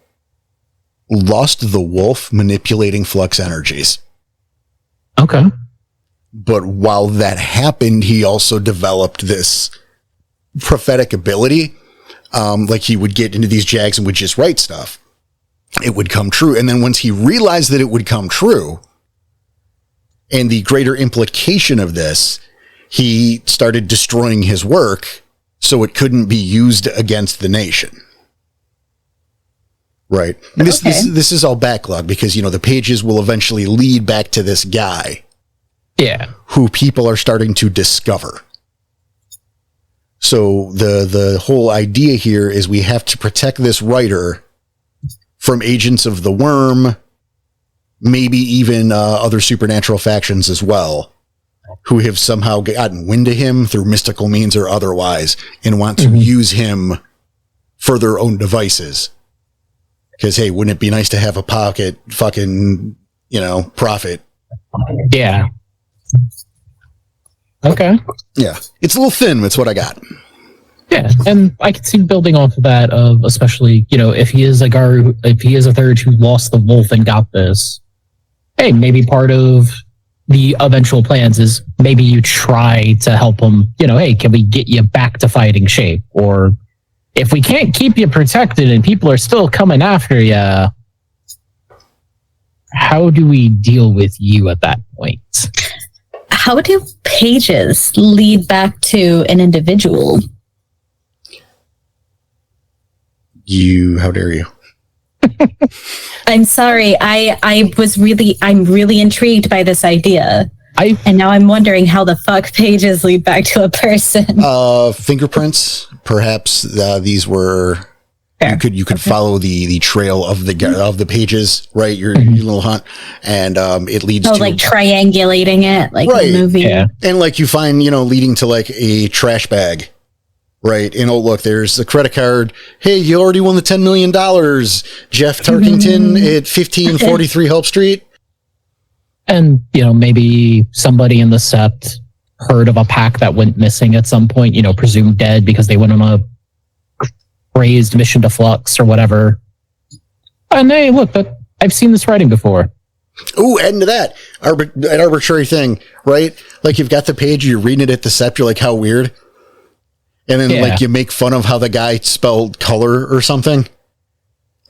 S2: lost the wolf manipulating flux energies.
S1: Okay.
S2: But while that happened, he also developed this prophetic ability. Like he would get into these jags and would just write stuff. It would come true. And then once he realized that it would come true, and the greater implication of this, he started destroying his work so it couldn't be used against the nation. Right. This is all backlog because, the pages will eventually lead back to this guy.
S1: Yeah.
S2: Who people are starting to discover. So the whole idea here is we have to protect this writer from agents of the worm, maybe even other supernatural factions as well, who have somehow gotten wind of him through mystical means or otherwise and want to use him for their own devices. Because, hey, wouldn't it be nice to have a pocket fucking, prophet?
S1: Yeah. Okay.
S2: Yeah. It's a little thin. It's what I got.
S1: Yeah, and I can see building off of that, of especially, if he is a Garu, if he is a third who lost the wolf and got this, hey, maybe part of the eventual plans is maybe you try to help him, hey, can we get you back to fighting shape? Or if we can't keep you protected and people are still coming after you, how do we deal with you at that point?
S3: How do pages lead back to an individual?
S2: How dare you?
S3: I'm sorry. I'm really intrigued by this idea. And now I'm wondering how the fuck pages lead back to a person.
S2: Fingerprints. Perhaps
S3: Fair.
S2: these were. You could follow the trail of the pages, right? Your little hunt, and it leads to
S3: like triangulating it, like
S2: right.
S3: a movie.
S1: Yeah.
S2: And like you find, leading to like a trash bag, right? And oh look, there's the credit card. Hey, you already won the $10 million, Jeff Tarkington at 1543 Help Street.
S1: And, maybe somebody in the set heard of a pack that went missing at some point, presumed dead because they went on a raised mission to Flux or whatever. And hey, look, I've seen this writing before.
S2: Ooh, adding to that, an arbitrary thing, right? Like you've got the page, you're reading it at the Sept, you're like, how weird. And then like you make fun of how the guy spelled color or something.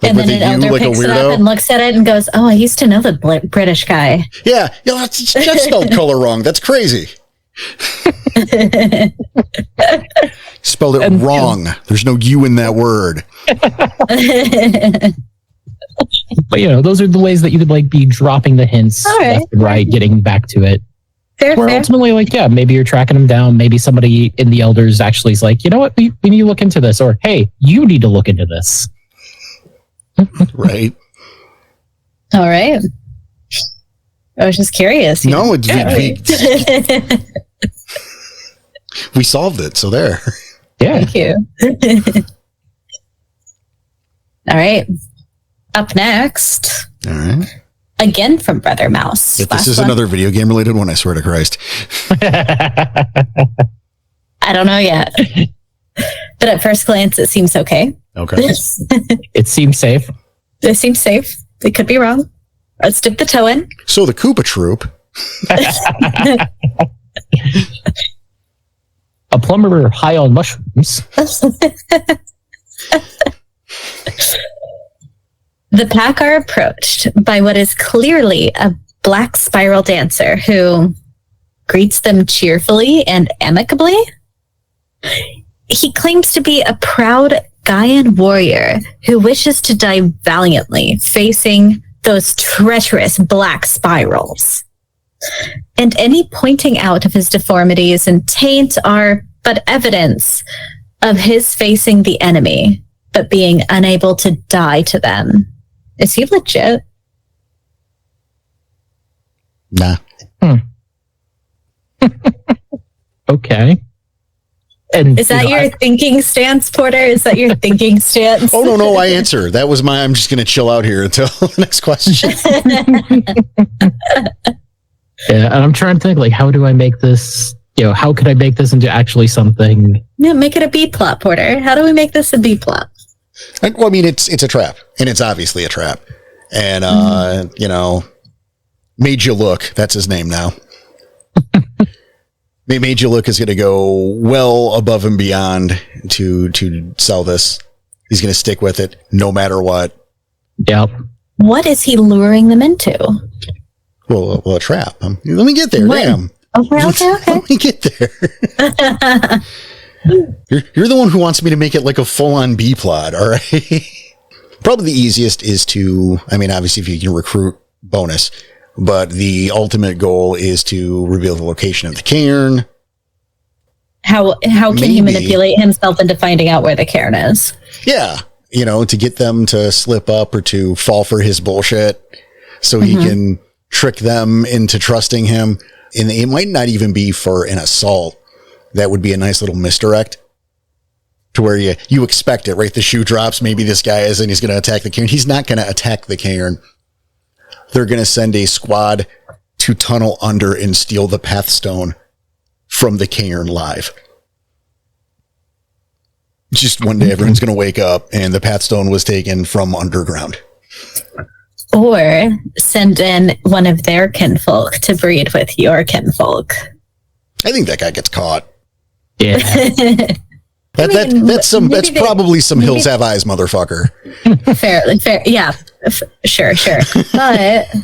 S2: Like,
S3: and then an elder picks it up and looks at it and goes, "Oh, I used to know the British guy."
S2: Yeah, Jeff spelled color wrong. That's crazy. Spelled it wrong. There's no U in that word.
S1: But those are the ways that you could be dropping the hints, left and right, getting back to it.
S3: Fair.
S1: Ultimately, maybe you're tracking them down. Maybe somebody in the elders actually is like, you know what, we need to look into this, or hey, you need to look into this.
S2: Right.
S3: All right. I was just curious.
S2: No, we solved it. So there.
S1: Yeah.
S3: Thank you. All right. Up next.
S2: All right.
S3: Again from Brother Mouse.
S2: If this is another video game related one, I swear to Christ.
S3: I don't know yet. But at first glance, it seems okay.
S2: Okay.
S1: It seems safe.
S3: It seems safe. It could be wrong. Let's dip the toe in.
S2: So the Koopa Troop.
S1: A plumber high on mushrooms.
S3: The pack are approached by what is clearly a black spiral dancer who greets them cheerfully and amicably. He claims to be a proud Gaian warrior who wishes to die valiantly, facing those treacherous black spirals. And any pointing out of his deformities and taint are but evidence of his facing the enemy, but being unable to die to them. Is he legit?
S2: Nah.
S1: Okay. And
S3: is that your thinking stance, Porter? Is that your thinking stance?
S2: Oh, no, I answer. That was I'm just going to chill out here until the next question.
S1: Yeah, and I'm trying to think, how do I make this, how could I make this into actually something?
S3: Yeah, make it a B plot, Porter. How do we make this a B plot?
S2: Well, I mean, it's a trap, and it's obviously a trap. And, Made You Look, that's his name now. Made You Look is going to go well above and beyond to sell this. He's going to stick with it no matter what.
S1: Yep.
S3: What is he luring them into?
S2: Well, a trap. Let me get there.
S3: What?
S2: Damn.
S3: Okay.
S2: Let me get there. You're the one who wants me to make it like a full-on B plot, all right? Probably the easiest is obviously if you can recruit, bonus. But the ultimate goal is to reveal the location of the cairn.
S3: How can he manipulate himself into finding out where the cairn is?
S2: Yeah. To get them to slip up or to fall for his bullshit so he can trick them into trusting him. And it might not even be for an assault. That would be a nice little misdirect to where you expect it, right? The shoe drops. Maybe this guy is and he's going to attack the cairn. He's not going to attack the cairn. They're going to send a squad to tunnel under and steal the Pathstone from the cairn live. Just one day, everyone's going to wake up and the Pathstone was taken from underground.
S3: Or send in one of their kinfolk to breed with your kinfolk.
S2: I think that guy gets caught.
S1: Yeah.
S2: That's probably some Hills Have Eyes, motherfucker.
S3: Fair. Yeah, sure.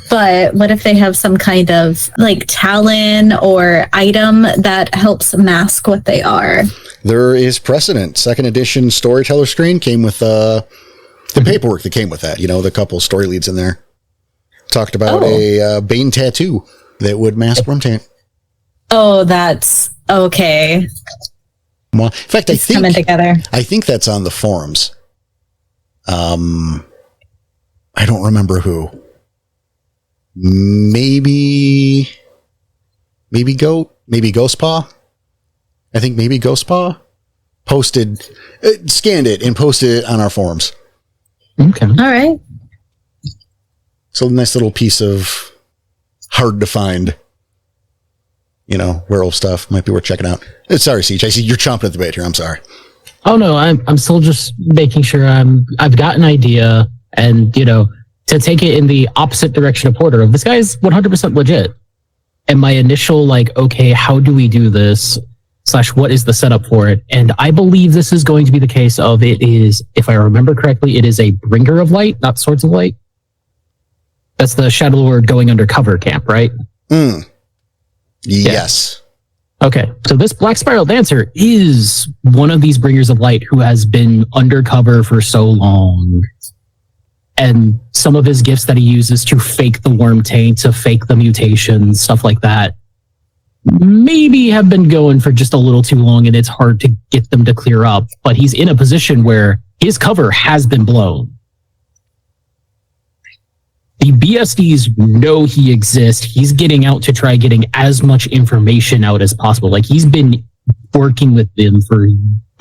S3: But what if they have some kind of like talon or item that helps mask what they are?
S2: There is precedent. Second edition storyteller screen came with the paperwork that came with that. You know, the couple story leads in there talked about a Bane tattoo that would mask Wormtaint.
S3: Oh, that's okay.
S2: Well, in fact,
S3: It's coming together.
S2: I think that's on the forums. I don't remember who. Maybe Ghostpaw. I think maybe Ghostpaw scanned it and posted it on our forums.
S1: Okay.
S3: All right.
S2: So a nice little piece of hard to find, werewolf stuff might be worth checking out. Sorry, Siege. I see you're chomping at the bit here. I'm sorry.
S1: Oh no, I'm still just making sure I've got an idea, and to take it in the opposite direction of Porter. This guy's 100% legit, and my initial okay, how do we do this? / what is the setup for it? And I believe this is going to be the case of it is, if I remember correctly, it is a bringer of light, not swords of light. That's the Shadow Lord going undercover camp, right?
S2: Yes.
S1: Okay, so this Black Spiral Dancer is one of these bringers of light who has been undercover for so long. And some of his gifts that he uses to fake the Wormtaint, to fake the mutations, stuff like that, maybe have been going for just a little too long, and it's hard to get them to clear up. But he's in a position where his cover has been blown. The BSDs know he exists. He's getting out to try getting as much information out as possible. He's been working with them for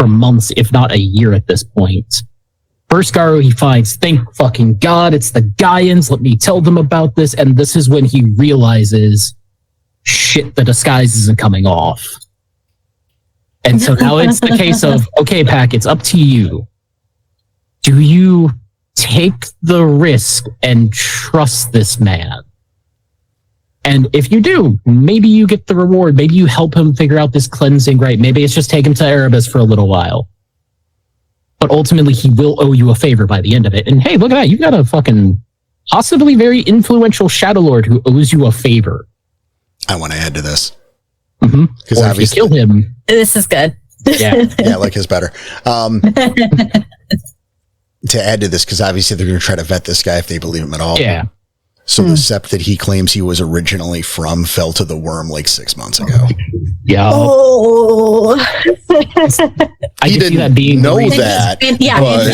S1: months, if not a year at this point. First Garou he finds, thank fucking God, it's the Gaians. Let me tell them about this. And this is when he realizes, shit, the disguise isn't coming off. And so now it's the case of, okay, Pack, it's up to you. Do you take the risk and trust this man? And if you do, maybe you get the reward. Maybe you help him figure out this cleansing right. Maybe it's just take him to Erebus for a little while. But ultimately, he will owe you a favor by the end of it. And hey, look at that. You've got a fucking possibly very influential Shadow Lord who owes you a favor.
S2: I want to add to this.
S1: Mm-hmm.
S2: Because
S1: obviously, if you kill him.
S3: This is good.
S1: Yeah.
S2: Yeah, I like his better. To add to this, because obviously they're going to try to vet this guy if they believe him at all.
S1: Yeah.
S2: So the sept that he claims he was originally from fell to the worm 6 months ago.
S1: Yeah.
S3: Oh.
S1: I
S2: He
S1: can see that being
S2: know
S1: the reason.
S2: that.
S3: And he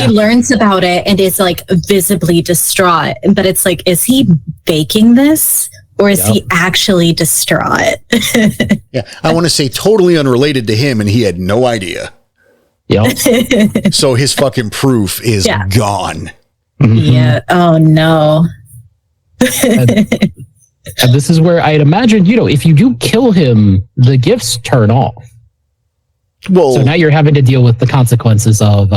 S3: learns about it and is visibly distraught. But it's is he faking this? Or is he actually distraught?
S2: Yeah, I want to say totally unrelated to him, and he had no idea.
S1: Yep.
S2: So his fucking proof is gone.
S1: Mm-hmm.
S3: Yeah. Oh no.
S1: And this is where I'd imagine, if you do kill him, the gifts turn off.
S2: Well,
S1: So now you're having to deal with the consequences of,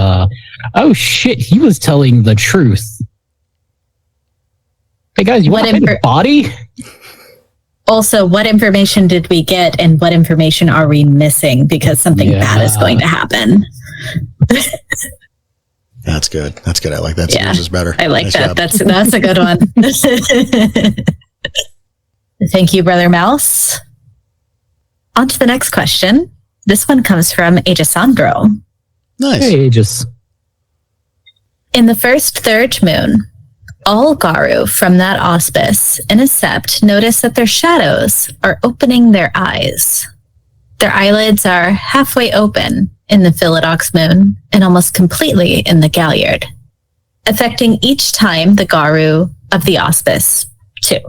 S1: oh shit, he was telling the truth. Hey guys, you want a body?
S3: Also, what information did we get and what information are we missing? Because something bad is going to happen.
S2: That's good. That's good. I like that.
S3: Yeah,
S2: Yours is better.
S3: I like
S2: Nice
S3: that.
S2: job.
S3: That's a good one. Thank you, Brother Mouse. On to the next question. This one comes from Agisandro.
S2: Nice.
S1: Hey, just
S3: In the first third moon, all Garou from that auspice in a sept notice that their shadows are opening their eyes. Their eyelids are halfway open in the Philodox moon and almost completely in the Galliard, affecting each time the Garou of the auspice too.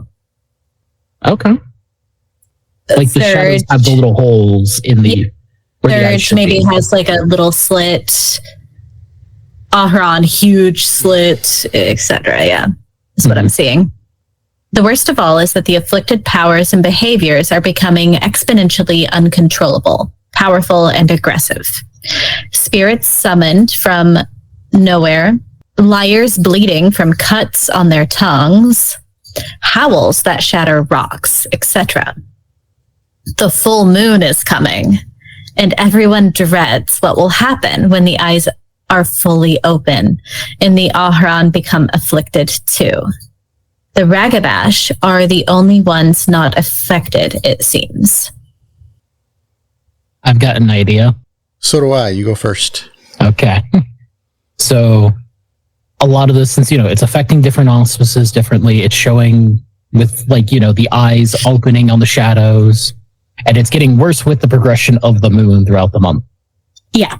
S1: okay. Like the shadows have the little holes in the where the eyes
S3: Third
S1: should
S3: maybe
S1: be.
S3: has a little slit. Ahran, huge slit, etc. Yeah, that's what I'm seeing. The worst of all is that the afflicted powers and behaviors are becoming exponentially uncontrollable, powerful, and aggressive. Spirits summoned from nowhere, liars bleeding from cuts on their tongues, howls that shatter rocks, etc. The full moon is coming, and everyone dreads what will happen when the eyes are fully open and the Ahran become afflicted too. The Ragabash are the only ones not affected, it seems.
S1: I've got an idea.
S2: So do I. You go first.
S1: Okay. So a lot of this, since, it's affecting different auspices differently, it's showing with the eyes opening on the shadows, and it's getting worse with the progression of the moon throughout the month.
S3: Yeah.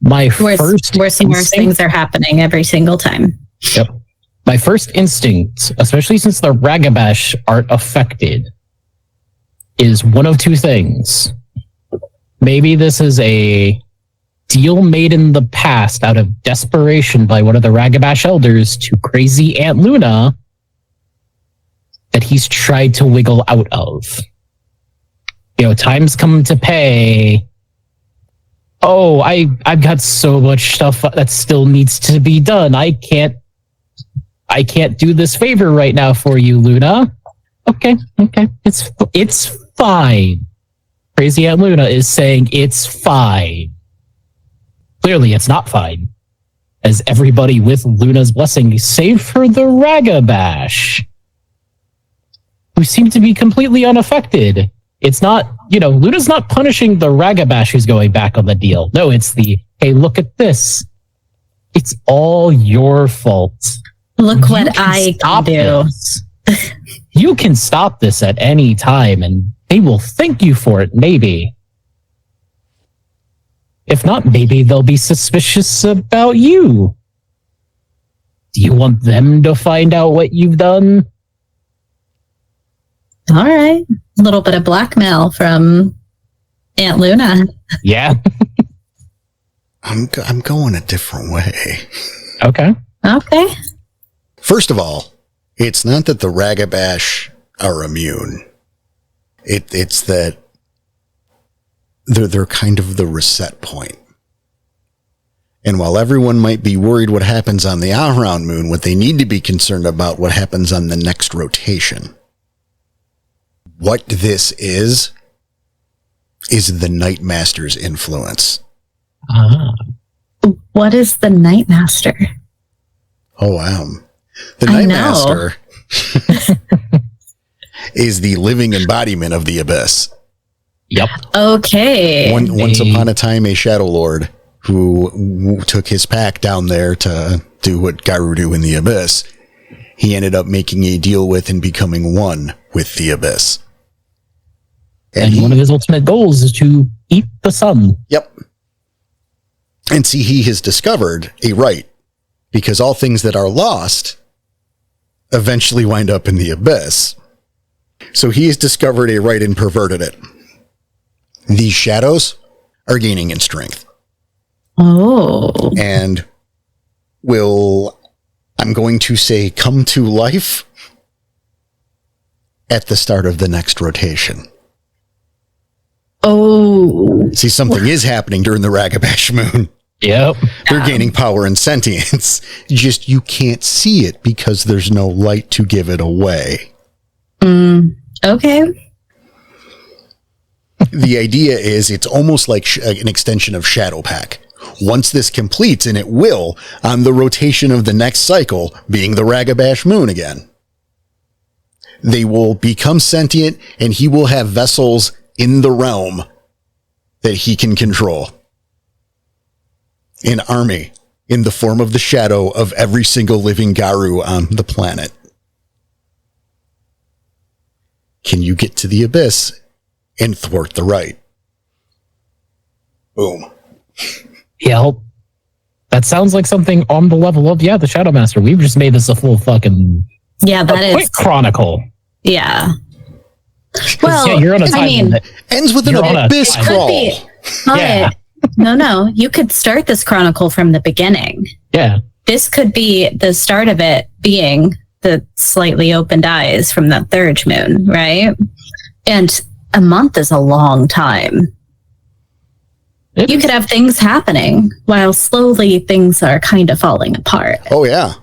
S1: Where
S3: some worse things are happening every single time.
S1: Yep. My first instinct, especially since the Ragabash aren't affected, is one of two things. Maybe this is a deal made in the past out of desperation by one of the Ragabash elders to crazy Aunt Luna that he's tried to wiggle out of. Time's come to pay. Oh, I've got so much stuff that still needs to be done. I can't do this favor right now for you, Luna. Okay. It's fine. Crazy Aunt Luna is saying it's fine. Clearly, it's not fine, as everybody with Luna's blessing, save for the Ragabash, who seem to be completely unaffected. It's not, Luna's not punishing the Ragabash who's going back on the deal. No, it's hey, look at this. It's all your fault.
S3: Look what I can do.
S1: You can stop this at any time, and they will thank you for it, maybe. If not, maybe they'll be suspicious about you. Do you want them to find out what you've done?
S3: All right. A little bit of blackmail from Aunt Luna.
S1: Yeah.
S2: I'm going a different way.
S1: Okay.
S2: First of all, it's not that the Ragabash are immune. It's that they're kind of the reset point. And while everyone might be worried what happens on the Ahran moon, what they need to be concerned about what happens on the next rotation. What this is the Night Master's influence.
S3: What is the Night Master?
S2: Oh, wow. The Night Master is the living embodiment of the Abyss.
S1: Yep.
S3: Okay.
S2: Once upon a time, a Shadow Lord who took his pack down there to do what Garou do in the Abyss. He ended up making a deal with and becoming one with the Abyss.
S1: And one of his ultimate goals is to eat the sun.
S2: Yep. And see, he has discovered a right, because all things that are lost eventually wind up in the Abyss. So he has discovered a right and perverted it. These shadows are gaining in strength.
S3: Oh.
S2: And will, I'm going to say, come to life at the start of the next rotation.
S3: Oh.
S2: See, something is happening during the Ragabash moon.
S1: Yep.
S2: They're gaining power and sentience. Just you can't see it because there's no light to give it away.
S3: Okay.
S2: The idea is it's almost like an extension of Shadow Pack. Once this completes, and it will, on the rotation of the next cycle, being the Ragabash moon again, they will become sentient, and he will have vessels in the realm that he can control. An army in the form of the shadow of every single living Garou on the planet. Can you get to the Abyss and thwart the right? Boom.
S1: Yep. That sounds like something on the level of, the Shadow Master. We've just made this a full fucking quick chronicle.
S3: Yeah. Well,
S1: you're on a time
S2: ends with an abyss crawl.
S3: No, you could start this chronicle from the beginning.
S1: Yeah.
S3: This could be the start of it being the slightly opened eyes from that third moon, right? And a month is a long time. You could have things happening while slowly things are kind of falling apart.
S2: Oh yeah.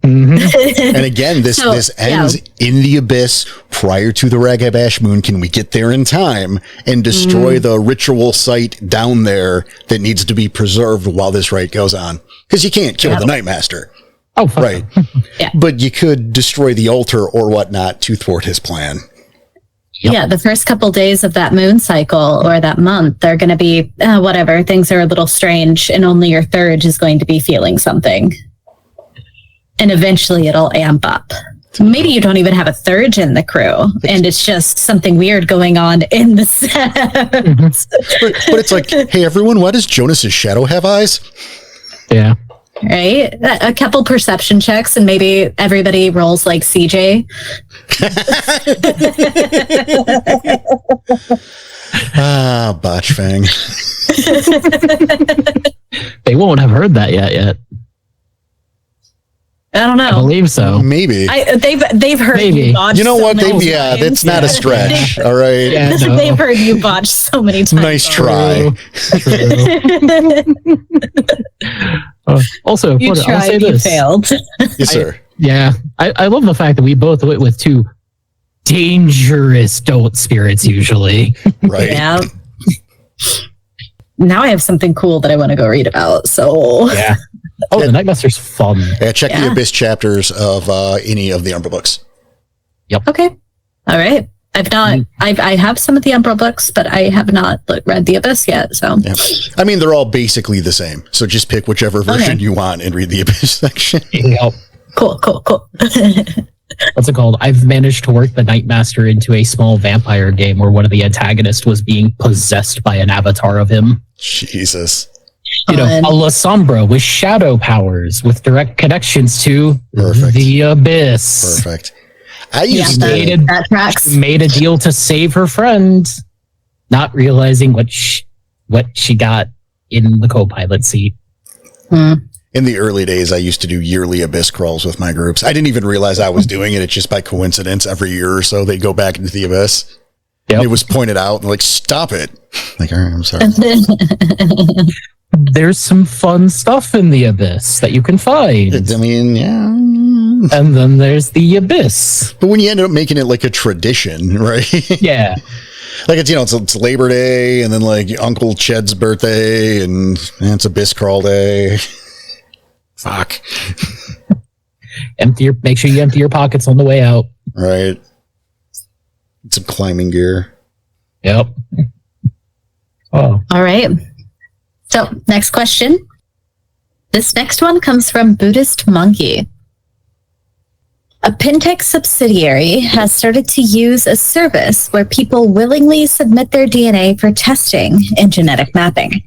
S1: Mhm.
S2: And again, this ends in the abyss prior to the Ragabash moon. Can we get there in time and destroy the ritual site down there that needs to be preserved while this rite goes on? Because you can't kill the Nightmaster.
S1: Oh, fuck.
S2: Right.
S3: Yeah.
S2: But you could destroy the altar or whatnot to thwart his plan.
S1: Yep.
S3: Yeah, the first couple days of that moon cycle or that month, they're going to be whatever. Things are a little strange, and only your third is going to be feeling something. And eventually it'll amp up. Maybe you don't even have a third in the crew, and it's just something weird going on in the set.
S2: But it's like, hey, everyone, why does Jonas's shadow have eyes?
S1: Yeah.
S3: Right? A couple perception checks, and maybe everybody rolls like CJ.
S2: Botch Fang.
S1: They won't have heard that yet.
S3: I don't
S1: I
S3: know.
S1: believe so.
S2: Maybe.
S3: They've heard
S1: Maybe.
S3: you botch
S2: You know
S3: so
S2: what?
S3: many
S2: Yeah,
S3: times.
S2: that's not a stretch. All right.
S1: Yeah, no.
S3: They've heard you botch so many times.
S2: Nice try.
S1: True. Also,
S3: You
S1: I'll say
S3: tried, you
S1: this.
S3: failed.
S2: Yes, sir.
S1: Yeah, I love the fact that we both went with two dangerous adult spirits usually.
S2: Right.
S3: Yeah. Now I have something cool that I want to go read about. So
S1: Yeah. Oh, the Nightmaster's fun.
S2: Yeah, check the
S3: Yeah.
S2: Abyss chapters of any of the Umbra books.
S3: okay, all right. I've not. I have some of the Umbra books, but I have not read the Abyss yet. So
S2: Yeah. I mean, they're all basically the same. So just pick whichever version you want and read the Abyss section.
S1: Yep.
S3: cool.
S1: What's it called? I've managed to work the Nightmaster into a small vampire game where one of the antagonists was being possessed by an avatar of him.
S2: Jesus.
S1: You know,
S3: Fun.
S1: a La Sombra with shadow powers with direct connections to
S2: Perfect.
S1: the Abyss.
S2: Perfect. I used
S3: that,
S2: to.
S3: that tracks.
S1: Made a deal to save her friend, not realizing what she got in the co-pilot seat.
S2: In the early days, I used to do yearly Abyss crawls with my groups. I didn't even realize I was doing it. It's just by coincidence. Every year or so, they'd go back into the Abyss.
S1: Yep.
S2: It was pointed out and like, stop it. Like, all right, I'm sorry.
S1: There's some fun stuff in the Abyss that you can find.
S2: I mean, yeah.
S1: And then there's the Abyss.
S2: But when you end up making it like a tradition, right?
S1: Yeah.
S2: Like it's Labor Day and then like Uncle Ched's birthday and it's Abyss Crawl Day. Fuck.
S1: Make sure you empty your pockets on the way out.
S2: Right. Some climbing gear.
S1: Yep. Oh.
S3: All right. So, next question. This next one comes from Buddhist Monkey. A Pentex subsidiary has started to use a service where people willingly submit their DNA for testing and genetic mapping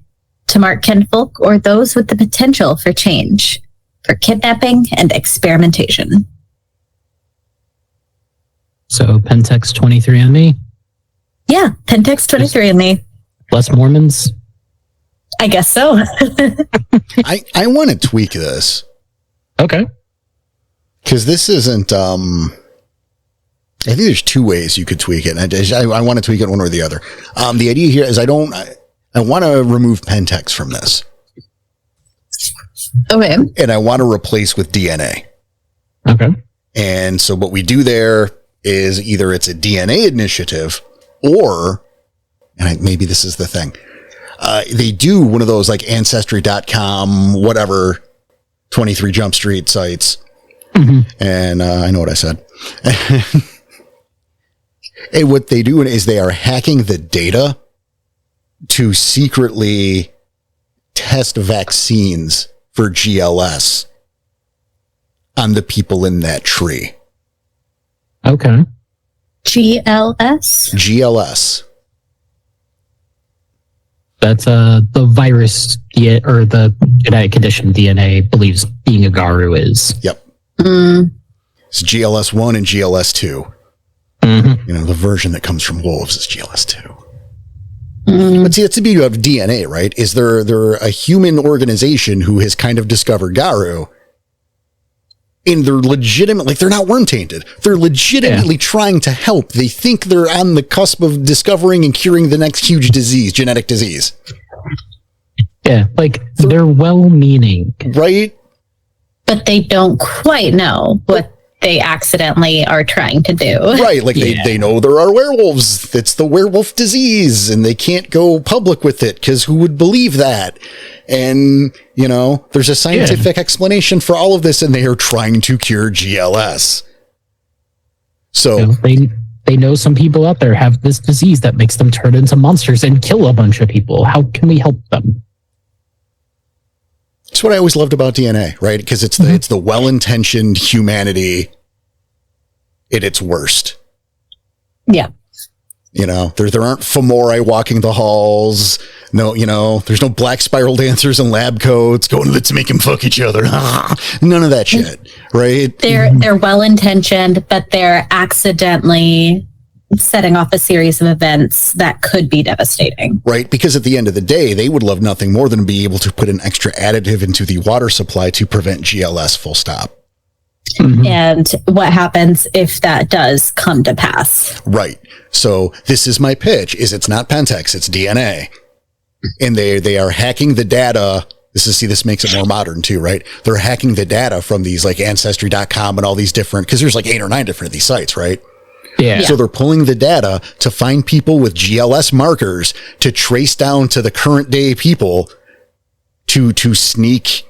S3: to mark kinfolk or those with the potential for change, for kidnapping and experimentation.
S1: So Pentex 23andMe,
S3: Yeah, Pentex 23andMe.
S1: less Mormons.
S3: I guess so.
S2: I want to tweak this
S1: Okay.
S2: because this isn't, I think there's two ways you could tweak it. And I want to tweak it one or the other. The idea here is I want to remove Pentex from this
S3: Okay.
S2: and I want to replace with DNA.
S1: Okay.
S2: And so what we do there is either it's a DNA initiative or, and maybe this is the thing, they do one of those like ancestry.com, whatever, 23 Jump Street sites. And I know what I said. And what they do is they are hacking the data to secretly test vaccines for GLS on the people in that tree.
S1: Okay.
S3: GLS?
S2: GLS.
S1: That's the virus or the genetic condition DNA believes being a Garu is.
S2: Yep.
S3: Mm,
S2: It's GLS 1 and GLS 2.
S1: Mm-hmm.
S2: You know, the version that comes from wolves is GLS 2.
S3: mm.
S2: But see, that's the beauty of DNA, right? Is they're a human organization who has kind of discovered Garu. And they're legitimate, like they're not worm tainted. They're legitimately trying to help. They think they're on the cusp of discovering and curing the next huge disease, genetic disease.
S1: Yeah, like they're well-meaning,
S2: right?
S3: But they don't quite know what they accidentally are trying to do.
S2: Right, like they know there are werewolves. It's the werewolf disease, and they can't go public with it because who would believe that? And, you know, there's a scientific explanation for all of this, and they are trying to cure GLS. So
S1: you know, they know some people out there have this disease that makes them turn into monsters and kill a bunch of people. How can we help them?
S2: That's what I always loved about DNA, right? Because it's the well-intentioned humanity at its worst.
S3: Yeah.
S2: You know, there aren't femori walking the halls. No, you know, there's no black spiral dancers in lab coats going, let's make them fuck each other. None of that shit, right?
S3: They're well-intentioned, but they're accidentally setting off a series of events that could be devastating.
S2: Right, because at the end of the day, they would love nothing more than to be able to put an extra additive into the water supply to prevent GLS, full stop.
S1: Mm-hmm.
S3: And what happens if that does come to pass?
S2: Right. So this is my pitch, is it's not Pentex, it's DNA. And they are hacking the data. This makes it more modern too, right? They're hacking the data from these like Ancestry.com and all these different, because there's like 8 or 9 different of these sites, right?
S1: Yeah.
S2: So they're pulling the data to find people with GLS markers to trace down to the current day people to sneak,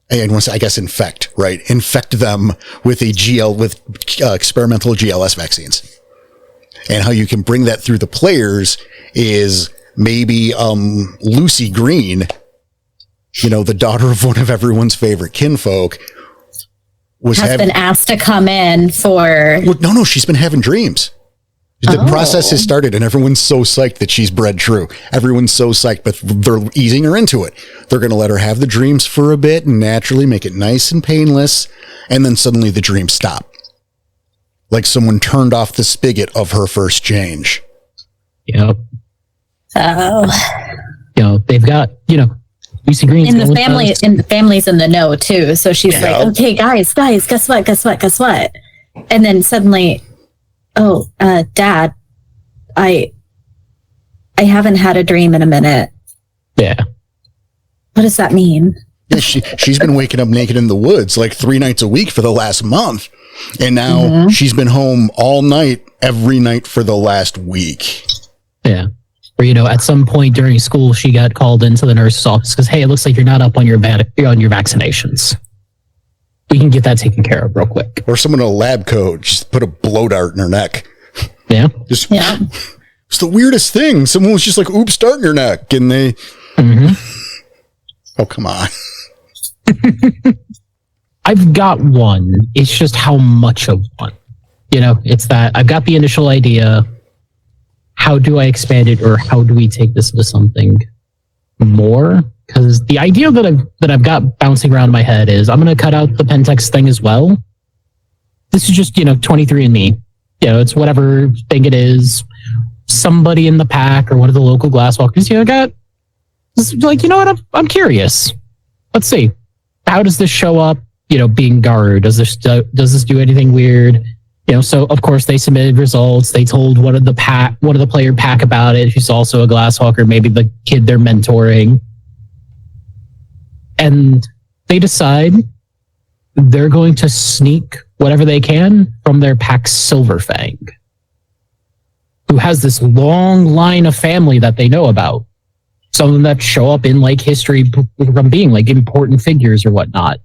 S2: and once I guess infect, right? Infect them with experimental GLS vaccines. And how you can bring that through the players is maybe Lucy Green, you know, the daughter of one of everyone's favorite kinfolk,
S3: has been asked to come in for...
S2: Well, no, she's been having dreams. The process has started, and everyone's so psyched that she's bred true. Everyone's so psyched, but they're easing her into it. They're going to let her have the dreams for a bit and naturally make it nice and painless, and then suddenly the dreams stop. Like someone turned off the spigot of her first change.
S1: Yep.
S3: Oh.
S1: You know, they've got, you know, Lucy Green's
S3: in the family, and the family's in the know too. So she's like, okay, guys, guess what? And then suddenly, Dad, I haven't had a dream in a minute.
S1: Yeah.
S3: What does that mean?
S2: Yeah, she's been waking up naked in the woods like 3 nights a week for the last month. And now she's been home all night, every night for the last week.
S1: Yeah. Or, you know, at some point during school, she got called into the nurse's office because, hey, it looks like you're not up on your vaccinations. We can get that taken care of real quick.
S2: Or someone in a lab coat just put a blow dart in her neck.
S1: Yeah.
S2: It's the weirdest thing. Someone was just like, oops, dart in your neck. And they... Oh, come on.
S1: I've got one. It's just how much of one. You know, it's that I've got the initial idea. How do I expand it, or how do we take this into something more? Because the idea that I've got bouncing around in my head is I'm going to cut out the Pentex thing as well. This is just, you know, 23andMe. You know, it's whatever thing it is. Somebody in the pack or one of the local glasswalkers, you know, got like, you know what? I'm curious. Let's see. How does this show up? You know, being Garu, does this do anything weird? You know, so of course they submitted results. They told one of the player pack about it. Who's also a glasswalker, maybe the kid they're mentoring, and they decide they're going to sneak whatever they can from their pack Silverfang, who has this long line of family that they know about. Some of them that show up in like history from being like important figures or whatnot.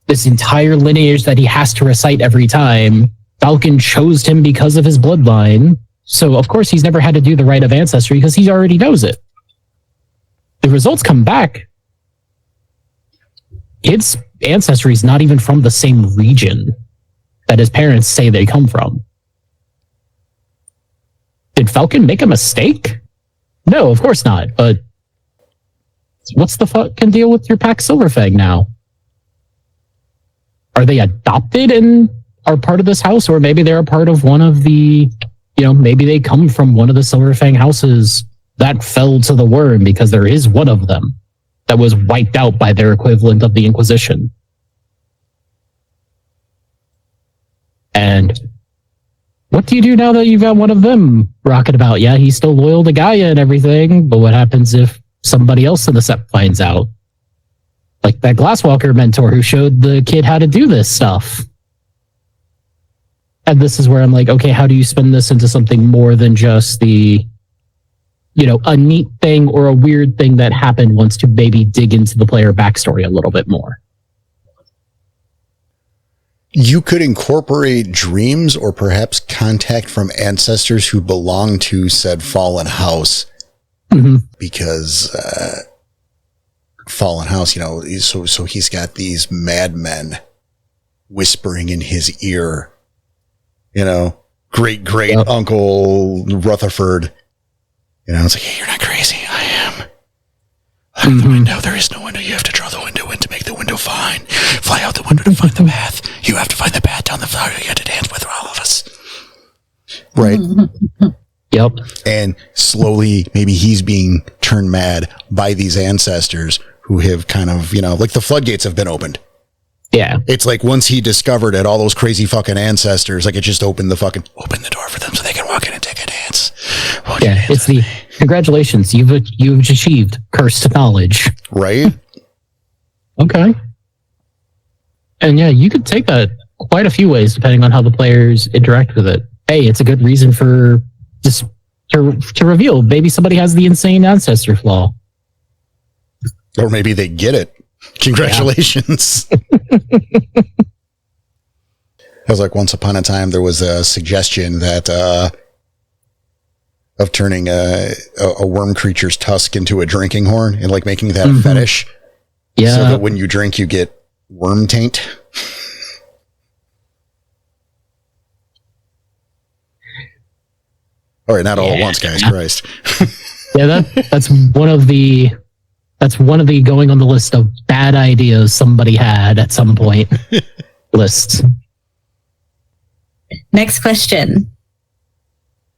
S1: This entire lineage that he has to recite every time. Falcon chose him because of his bloodline. So of course he's never had to do the rite of ancestry because he already knows it. The results come back. Kid's ancestry is not even from the same region that his parents say they come from. Did Falcon make a mistake? No, of course not. But what's the fucking deal with your pack Silverfang now? Are they adopted and are part of this house? Or maybe they're a part of one of the, you know, maybe they come from one of the Silverfang houses that fell to the worm, because there is one of them that was wiped out by their equivalent of the Inquisition. And what do you do now that you've got one of them rocking about? Yeah, he's still loyal to Gaia and everything, but what happens if somebody else in the set finds out? Like that Glasswalker mentor who showed the kid how to do this stuff. And this is where I'm like, okay, how do you spin this into something more than just the, a neat thing or a weird thing that happened once to maybe dig into the player backstory a little bit more?
S2: You could incorporate dreams or perhaps contact from ancestors who belong to said fallen house.
S1: Mm-hmm.
S2: Because fallen house, so he's got these madmen whispering in his ear, great uncle Rutherford. It's like, hey, you're not crazy. I am. The window. There is no window. You have to draw the window in to make the window fine. Fly out the window to find the path. You have to find the path down the flower. You have to dance with all of us. Right.
S1: Yep.
S2: And slowly, maybe he's being turned mad by these ancestors who have kind of, like the floodgates have been opened.
S1: Yeah.
S2: It's like once he discovered it, all those crazy fucking ancestors, like it just opened the door for them so they can walk in and take a dance.
S1: Yeah, it's the congratulations, you've achieved cursed knowledge.
S2: Right?
S1: Okay. And yeah, you could take that quite a few ways depending on how the players interact with it. Hey, it's a good reason for just to reveal maybe somebody has the insane ancestor flaw.
S2: Or maybe they get it. Congratulations. I was like, once upon a time, there was a suggestion that of turning a worm creature's tusk into a drinking horn and like making that a fetish.
S1: Yeah.
S2: So that when you drink, you get worm taint. All right, not all at once, guys. Christ.
S1: Yeah, that's one of the going on the list of bad ideas somebody had at some point lists.
S3: Next question.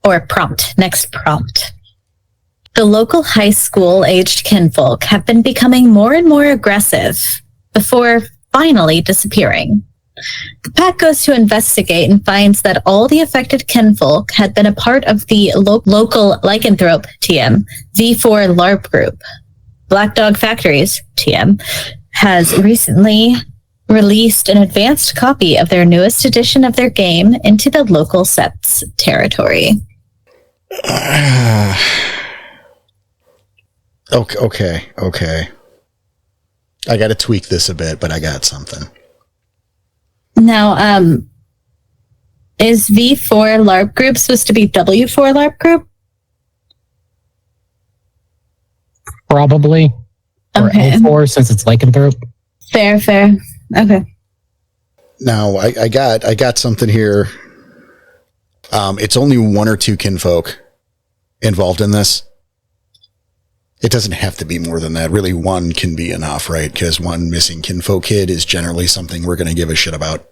S3: Or prompt. Next prompt. The local high school aged kinfolk have been becoming more and more aggressive before finally disappearing. The pack goes to investigate and finds that all the affected kinfolk had been a part of the local lycanthrope TM V4 LARP group. Black Dog Factories TM has recently released an advanced copy of their newest edition of their game into the local set's territory.
S2: Okay. I got to tweak this a bit, but I got something.
S3: Now, is V4 LARP group supposed to be W4 LARP group?
S1: Probably. Or
S3: Okay.
S1: L4 since it's lycanthrope.
S3: Fair. Okay.
S2: Now I got something here. It's only one or two kinfolk involved in this. It doesn't have to be more than that. Really, one can be enough, right? Because one missing kinfolk kid is generally something we're going to give a shit about.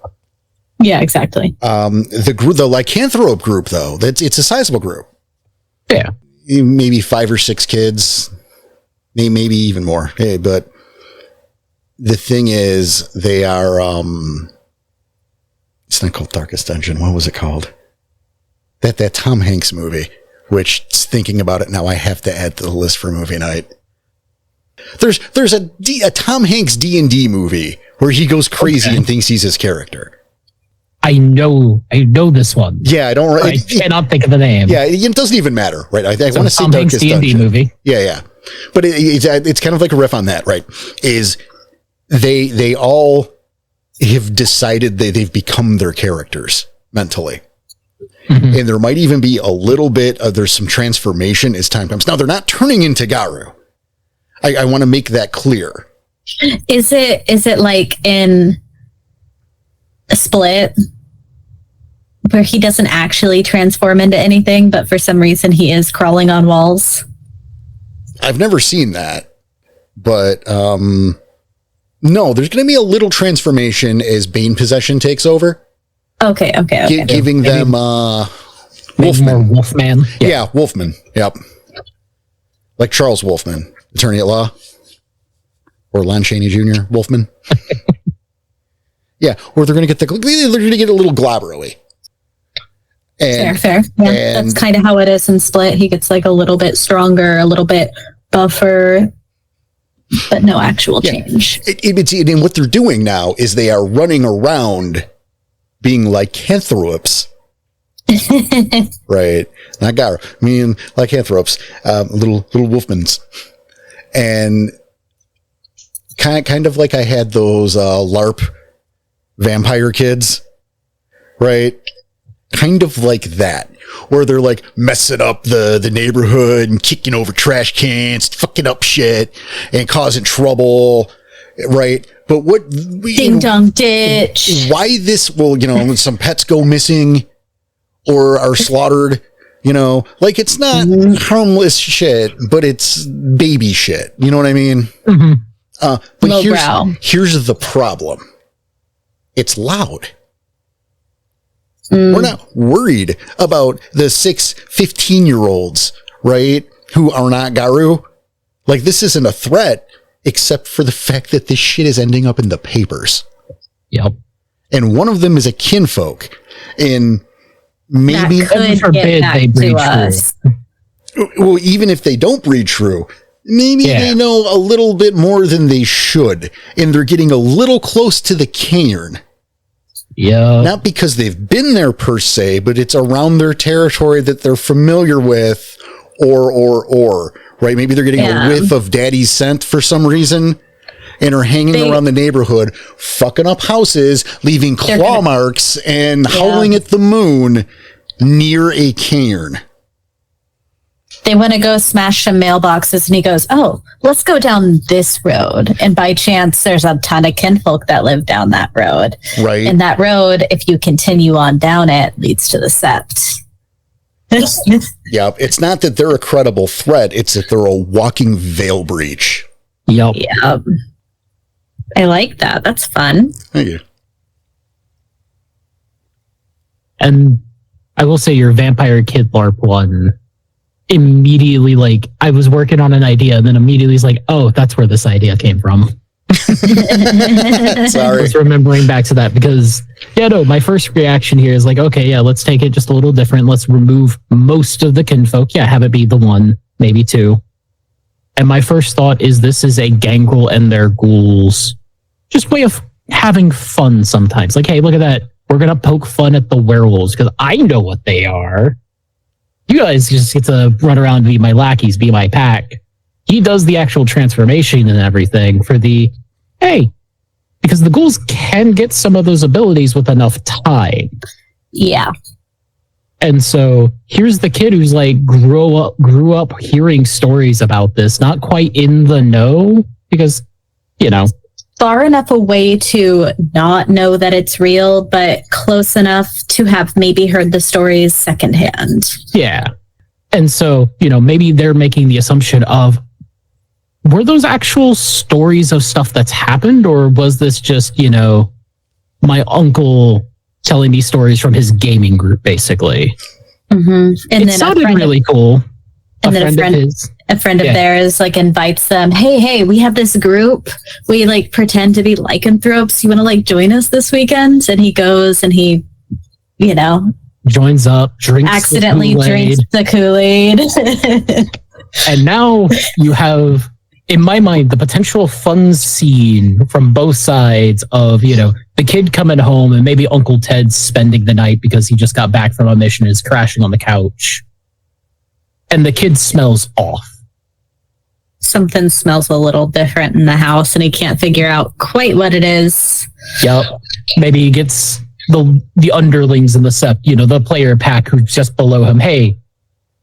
S3: Yeah, exactly.
S2: The lycanthrope group, though, it's a sizable group.
S1: Yeah.
S2: Maybe 5 or 6 kids, maybe even more. Hey, but the thing is, they are. It's not called Darkest Dungeon. What was it called? That Tom Hanks movie. Which, thinking about it now, I have to add to the list for movie night. There's a Tom Hanks D&D movie where he goes crazy and thinks he's his character.
S1: I know this one.
S2: Yeah,
S1: I cannot think of the name.
S2: Yeah, it doesn't even matter, right? I want to say
S1: Tom Hanks
S2: Darkest
S1: D&D
S2: Dungeon.
S1: movie.
S2: Yeah. But it's kind of like a riff on that, right? Is they all have decided they've become their characters mentally. Mm-hmm. And there might even be a little bit of, there's some transformation as time comes. Now, they're not turning into Garu. I want to make that clear.
S3: Is it like in a Split where he doesn't actually transform into anything, but for some reason he is crawling on walls?
S2: I've never seen that, but no, there's going to be a little transformation as Bane possession takes over.
S3: Okay.
S2: Giving them
S1: Wolfman. Wolfman.
S2: Yeah, Wolfman. Yep. Like Charles Wolfman, attorney at law. Or Lon Chaney Jr. Wolfman. Yeah, or they're going to get a little globberly. And,
S3: Fair. Yeah,
S2: and-
S3: that's kind of how it is in Split. He gets like a little bit stronger, a little bit buffer, but no actual change.
S2: And what they're doing now is they are running around being lycanthropes. Right. Not Gyro. I mean, lycanthropes, little wolfmans. And kind of like I had those LARP vampire kids, right? Kind of like that, where they're like messing up the neighborhood and kicking over trash cans, fucking up shit and causing trouble, right? But what
S3: Ding dong ditch.
S2: why this? Well, when some pets go missing or are slaughtered, like it's not harmless shit, but it's baby shit. You know what I mean?
S1: Mhm.
S2: But here's the problem. It's loud. We're not worried about the 15-year-olds, right? Who are not Garou. Like, this isn't a threat, except for the fact that this shit is ending up in the papers.
S1: Yep.
S2: And one of them is a kinfolk. And maybe,
S3: That could
S1: forbid
S3: get back
S1: they breed
S3: to
S1: true.
S3: us.
S2: well, even if they don't breed true, maybe they know a little bit more than they should. And they're getting a little close to the cairn.
S1: Yeah.
S2: Not because they've been there per se, but it's around their territory that they're familiar with, or, right? Maybe they're getting a whiff of daddy's scent for some reason and are hanging around the neighborhood, fucking up houses, leaving claw marks and howling at the moon near a cairn.
S3: They want to go smash some mailboxes, and he goes, "Oh, let's go down this road." And by chance, there's a ton of kinfolk that live down that road.
S2: Right.
S3: And that road, if you continue on down it, leads to the Sept.
S2: Yeah. It's not that they're a credible threat. It's that they're a walking veil breach.
S1: Yep.
S3: Yeah. I like that. That's fun.
S2: Thank you.
S1: And I will say your Vampire Kid LARP one immediately, like, I was working on an idea and then immediately is like, oh, that's where this idea came from. I
S2: Sorry.
S1: was remembering back to that because, my first reaction here is like, okay, let's take it just a little different. Let's remove most of the kinfolk. Yeah, have it be the one, maybe two. And my first thought is this is a gangrel and their ghouls. Just way of having fun sometimes. Like, hey, look at that. We're going to poke fun at the werewolves because I know what they are. You guys just get to run around and be my lackeys, be my pack. He does the actual transformation and everything for because the ghouls can get some of those abilities with enough time.
S3: Yeah.
S1: And so here's the kid who's like grew up hearing stories about this, not quite in the know because,
S3: Far enough away to not know that it's real, but close enough to have maybe heard the stories secondhand.
S1: Yeah. And so, maybe they're making the assumption of, were those actual stories of stuff that's happened, or was this just, my uncle telling these stories from his gaming group, basically?
S3: Mm-hmm. And
S1: it
S3: then
S1: sounded really cool.
S3: And then a friend of theirs like invites them, hey, we have this group. We like pretend to be lycanthropes. You want to like join us this weekend? And he goes and he,
S1: joins up, drinks
S3: accidentally drinks the Kool-Aid.
S1: And now you have, in my mind, the potential fun scene from both sides of, the kid coming home and maybe Uncle Ted's spending the night because he just got back from a mission and is crashing on the couch. And the kid smells off.
S3: Something smells a little different in the house and he can't figure out quite what it is.
S1: Yep. Maybe he gets the underlings in the Sept, the player pack who's just below him. Hey,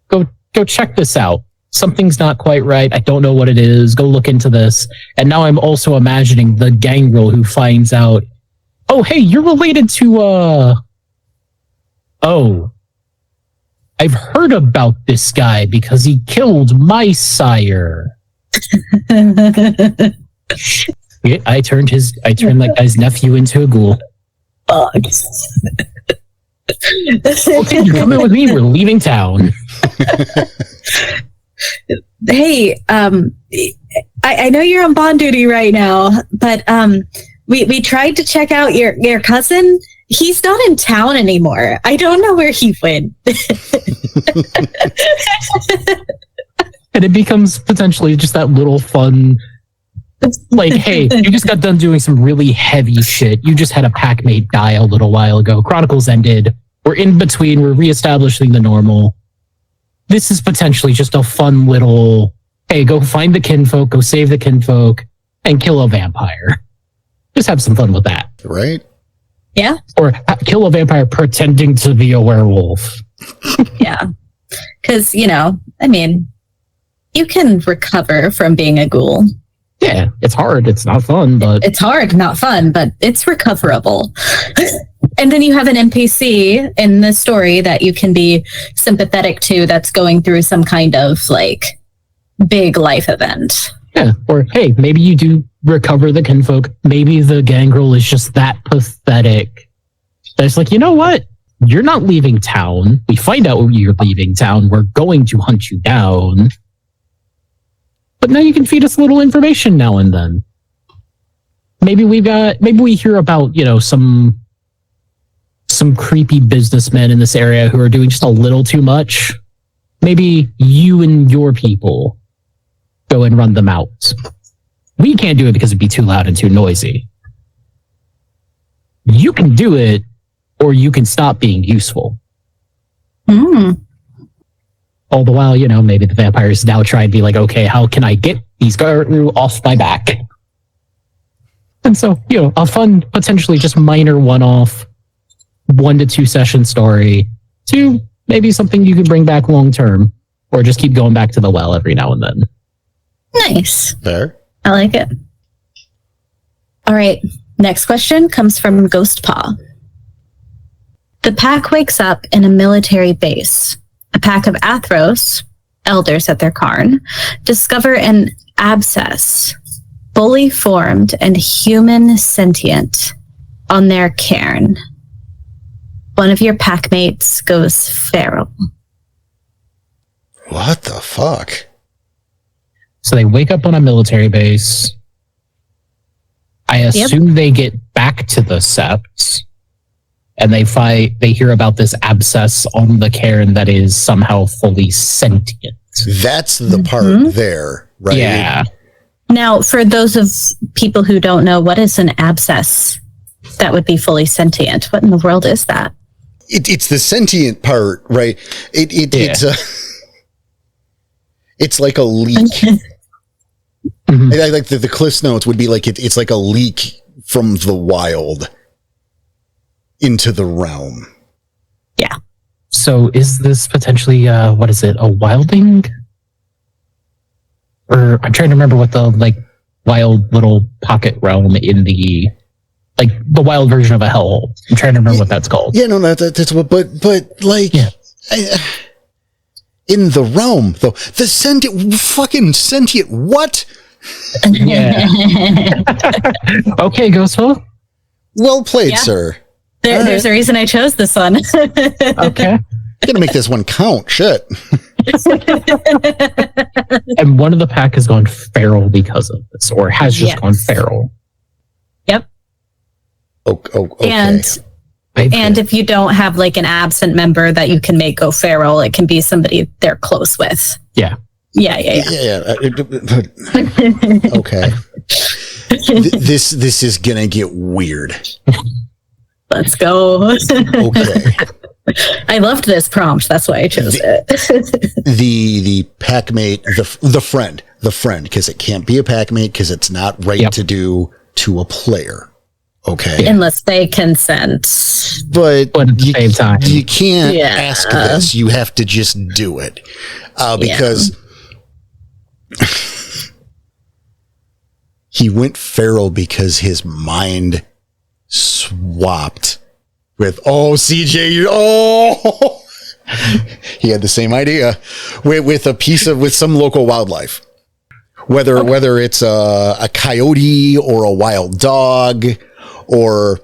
S1: go check this out. Something's not quite right. I don't know what it is. Go look into this. And now I'm also imagining the gangrel who finds out, oh, hey, you're related to, I've heard about this guy because he killed my sire. I turned that guy's nephew into a ghoul.
S3: Bugs.
S1: Okay, you're coming with me. We're leaving town.
S3: Hey, I know you're on bond duty right now, but we tried to check out your cousin. He's not in town anymore. I don't know where he went.
S1: And it becomes potentially just that little fun, like, hey, you just got done doing some really heavy shit. You just had a packmate die a little while ago. Chronicles ended. We're in between. We're reestablishing the normal. This is potentially just a fun little, hey, go find the kinfolk, go save the kinfolk, and kill a vampire. Just have some fun with that.
S2: Right?
S3: Yeah.
S1: Or kill a vampire pretending to be a werewolf.
S3: Yeah. Because, I mean, you can recover from being a ghoul.
S1: Yeah, it's hard. It's not fun, but
S3: It's hard, not fun, but it's recoverable. And then you have an NPC in the story that you can be sympathetic to that's going through some kind of like big life event.
S1: yeah. Or hey, maybe you do recover the kinfolk. Maybe the gangrel is just that pathetic. That it's like, you know what? You're not leaving town. We find out you're leaving town. We're going to hunt you down. But now you can feed us a little information now and then. Maybe we hear about, some creepy businessmen in this area who are doing just a little too much. Maybe you and your people go and run them out. We can't do it because it'd be too loud and too noisy. You can do it, or you can stop being useful. All the while, maybe the vampires now try and be like, okay, how can I get these Garou off my back? And so, a fun, potentially just minor one-off, 1 to 2 session story to maybe something you could bring back long-term, or just keep going back to the well every now and then.
S3: Nice.
S2: Fair.
S3: I like it. All right. Next question comes from Ghost Paw. The pack wakes up in a military base. A pack of Athros, elders at their cairn, discover an abscess, fully formed and human sentient, on their cairn. One of your packmates goes feral.
S2: What the fuck?
S1: So they wake up on a military base. I assume they get back to the Sept, and they hear about this abscess on the cairn that is somehow fully sentient.
S2: That's the part there, right?
S1: Yeah.
S3: Now, for those of people who don't know, what is an abscess that would be fully sentient? What in the world is that?
S2: It's the sentient part, right? It's like a leak.
S1: Mhm.
S2: I like the Cliff's Notes would be like it's like a leak from the wild into the realm.
S3: Yeah.
S1: So is this potentially what is it, a wilding? Or I'm trying to remember what the wild little pocket realm in the the wild version of a hellhole. I'm trying to remember what that's called.
S2: Yeah, no, that's what. But
S1: Yeah.
S2: In the realm though, the fucking sentient what?
S1: Yeah. Okay, Ghostful.
S2: Well played,
S3: Yeah.
S2: sir.
S3: There's a reason I chose this one.
S1: Okay.
S2: Gonna make this one count. Shit.
S1: And one of the pack has gone feral because of this, or has just
S3: Yes.
S1: gone feral.
S3: Yep.
S2: Okay.
S3: And if you don't have an absent member that you can make go feral, it can be somebody they're close with.
S1: Yeah.
S3: Yeah.
S2: Okay. This is gonna get weird.
S3: Let's go.
S2: Okay.
S3: I loved this prompt. That's why I chose it.
S2: The packmate, the friend, because it can't be a packmate because it's not right to do to a player. Okay.
S3: Unless they consent.
S2: But
S1: at the same time,
S2: you can't
S3: Yeah.
S2: ask this. You have to just do it. Because he went feral because his mind swapped with, CJ, he had the same idea with some local wildlife, whether it's a coyote or a wild dog. Or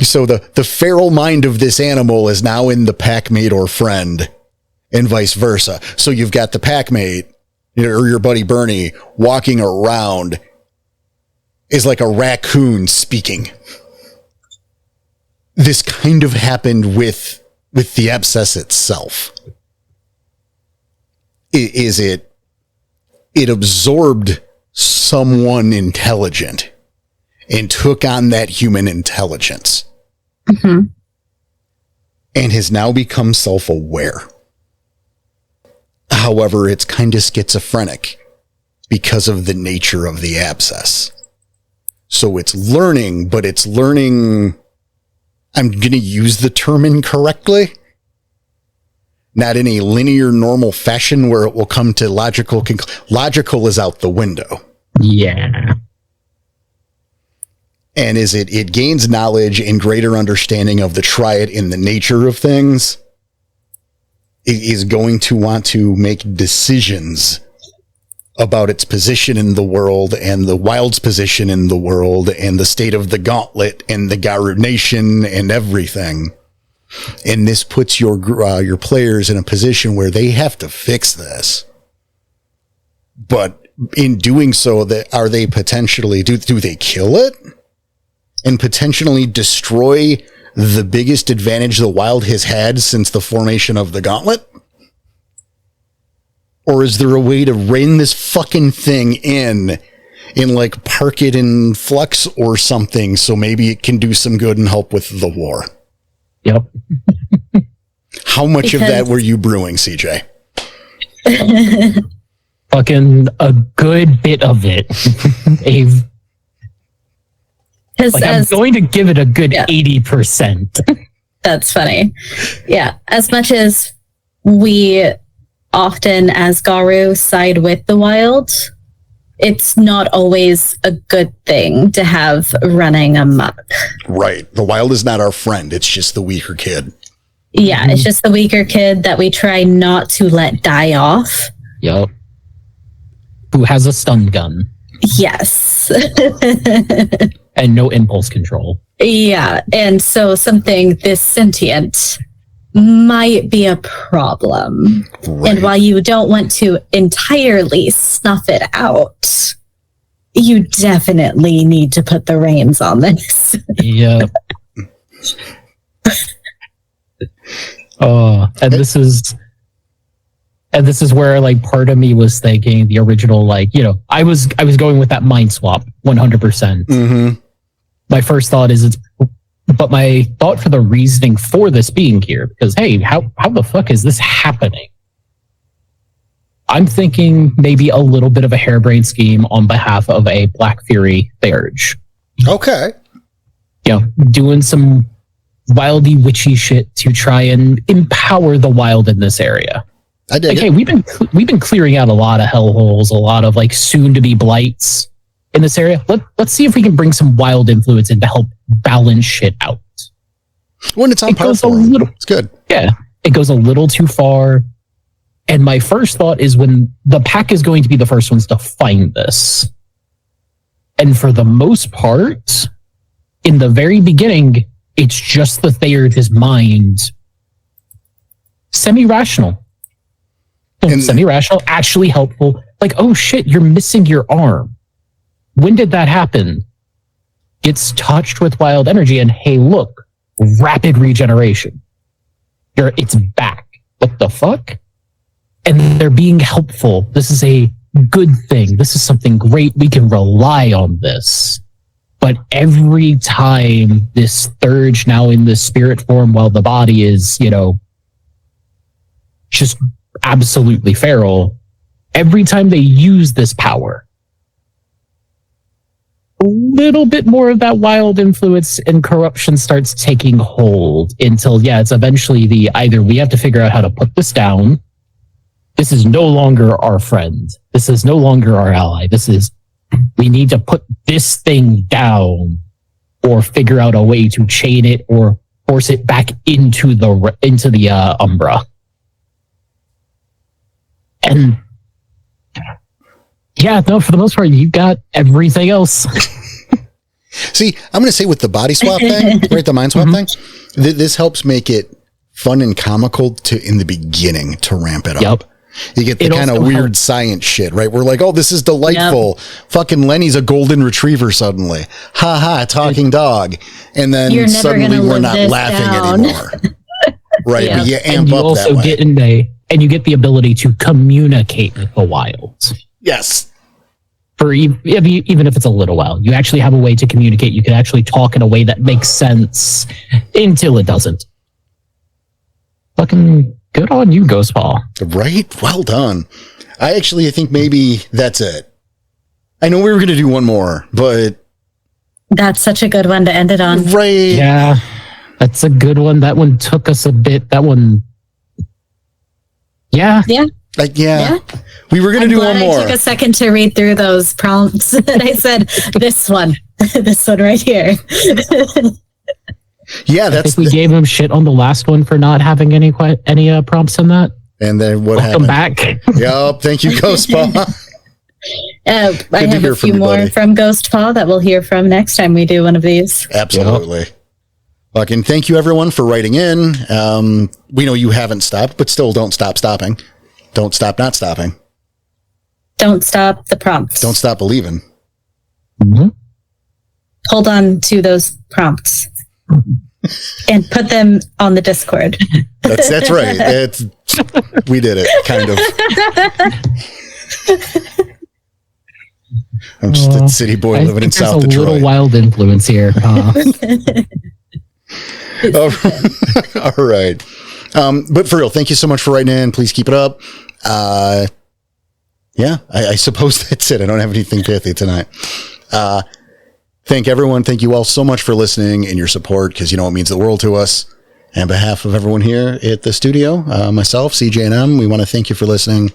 S2: so the feral mind of this animal is now in the packmate or friend, and vice versa. So you've got the packmate or your buddy Bernie walking around is like a raccoon speaking. This kind of happened with the abscess itself. It absorbed someone intelligent and took on that human intelligence.
S3: Mm-hmm.
S2: And has now become self-aware. However, it's kind of schizophrenic because of the nature of the abscess. So it's learning, but it's learning, I'm going to use the term incorrectly, not in a linear, normal fashion where it will come to logical. Logical is out the window.
S1: Yeah.
S2: And as it gains knowledge and greater understanding of the triad in the nature of things, it is going to want to make decisions about its position in the world and the Wild's position in the world and the state of the Gauntlet and the Garou Nation and everything. And this puts your players in a position where they have to fix this. But in doing so, are they potentially, do they kill it? And potentially destroy the biggest advantage the Wild has had since the formation of the Gauntlet? Or is there a way to rein this fucking thing in like park it in flux or something so maybe it can do some good and help with the war?
S1: Yep.
S2: How much of that were you brewing, CJ?
S1: Fucking a good bit of it. I'm going to give it a good 80%.
S3: That's funny. Yeah. As much as we often as Garou side with the Wild, it's not always a good thing to have running amok.
S2: Right. The Wild is not our friend. It's just the weaker kid.
S3: Yeah, it's just the weaker kid that we try not to let die off.
S1: Yep. Who has a stun gun.
S3: Yes.
S1: And no impulse control.
S3: Yeah, and so something this sentient might be a problem. Right. And while you don't want to entirely snuff it out, you definitely need to put the reins on this.
S1: Yep. And this is where like part of me was thinking the original, like, you know, I was going with that mind swap 100%.
S2: Mm-hmm.
S1: My first thought is but my thought for the reasoning for this being here, because hey, how the fuck is this happening? I'm thinking maybe a little bit of a harebrained scheme on behalf of a Black Fury Theurge.
S2: Okay.
S1: You know, doing some wildy witchy shit to try and empower the Wild in this area.
S2: I did.
S1: Like, hey, we've been clearing out a lot of hellholes, a lot of like soon to be blights in this area. Let's see if we can bring some Wild influence in to help balance shit out.
S2: When it's on par for them, it's good.
S1: Yeah, it goes a little too far. And my first thought is when the pack is going to be the first ones to find this. And for the most part, in the very beginning, it's just the Theurge's mind. Semi-rational. Semi-rational, actually helpful. Like, oh shit, you're missing your arm. When did that happen? Gets touched with Wild energy and hey, look, rapid regeneration. It's back. What the fuck? And they're being helpful. This is a good thing. This is something great. We can rely on this. But every time this Theurge now in the spirit form while the body is, you know, just absolutely feral, every time they use this power, a little bit more of that Wild influence and corruption starts taking hold until, yeah, it's eventually either we have to figure out how to put this down. This is no longer our friend. This is no longer our ally. We need to put this thing down or figure out a way to chain it or force it back into the Umbra. And yeah, no, for the most part, you got everything else.
S2: See, I'm going to say with the body swap thing, right? The mind swap thing, this helps make it fun and comical in the beginning to ramp it up. You get the
S1: It
S2: kind of
S1: also
S2: weird
S1: helps.
S2: science shit, right? We're like, oh, this is delightful. Fucking Lenny's a golden retriever suddenly. Ha ha, talking dog. And then
S3: You're never
S2: suddenly
S3: gonna
S2: we're
S3: live
S2: not
S3: this
S2: laughing
S3: down.
S2: anymore. Right.
S3: Yeah.
S2: But you
S1: And
S2: amp
S1: you
S2: up
S1: also
S2: that way.
S1: and you get the ability to communicate with the wild.
S2: Yes.
S1: For even if it's a little while, you actually have a way to communicate. You can actually talk in a way that makes sense until it doesn't. Fucking good on you, Ghostpaw.
S2: Right? Well done. I think maybe that's it. I know we were going to do one more, but
S3: That's such a good one to end it on.
S2: right.
S1: Yeah, that's a good one. That one took us a bit. That one. Yeah.
S2: Like, yeah.
S3: Yeah.
S2: We were going to
S3: I'm
S2: do
S3: glad
S2: one more.
S3: I took a second to read through those prompts. And I said, this one right here.
S2: Yeah,
S1: I
S2: that's
S1: think we gave him shit on the last one for not having any prompts in that.
S2: and then what
S1: Welcome
S2: happened?
S1: back.
S2: Yup. Thank you, Ghostpaw.
S3: I
S2: to
S3: have
S2: hear
S3: a
S2: from
S3: few
S2: you,
S3: more
S2: buddy.
S3: from Ghost Paw that we'll hear from next time we do one of these.
S2: Absolutely. Fucking thank you everyone for writing in. We know you haven't stopped, but still don't stop stopping. Don't stop not stopping.
S3: Don't stop the prompts.
S2: Don't stop believing.
S1: Mhm.
S3: Hold on to those prompts and put them on the Discord.
S2: That's right. We did it, kind of. I'm just a city boy
S1: I
S2: living in
S1: think there's
S2: South
S1: a little
S2: Detroit.
S1: wild influence here.
S2: All right. But for real, thank you so much for writing in. Please keep it up. Yeah, I suppose that's it. I don't have anything pithy tonight. Thank everyone. Thank you all so much for listening and your support, because it means the world to us. And on behalf of everyone here at the studio, myself, CJ and M, we want to thank you for listening.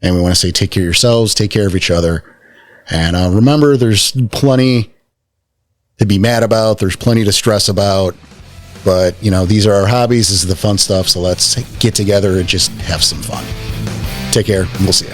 S2: And we want to say take care of yourselves, take care of each other. And remember, there's plenty to be mad about. There's plenty to stress about. But, these are our hobbies. This is the fun stuff. So let's get together and just have some fun. Take care, and we'll see you.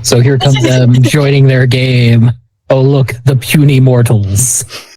S1: So here comes them joining their game. Oh, look, the puny mortals.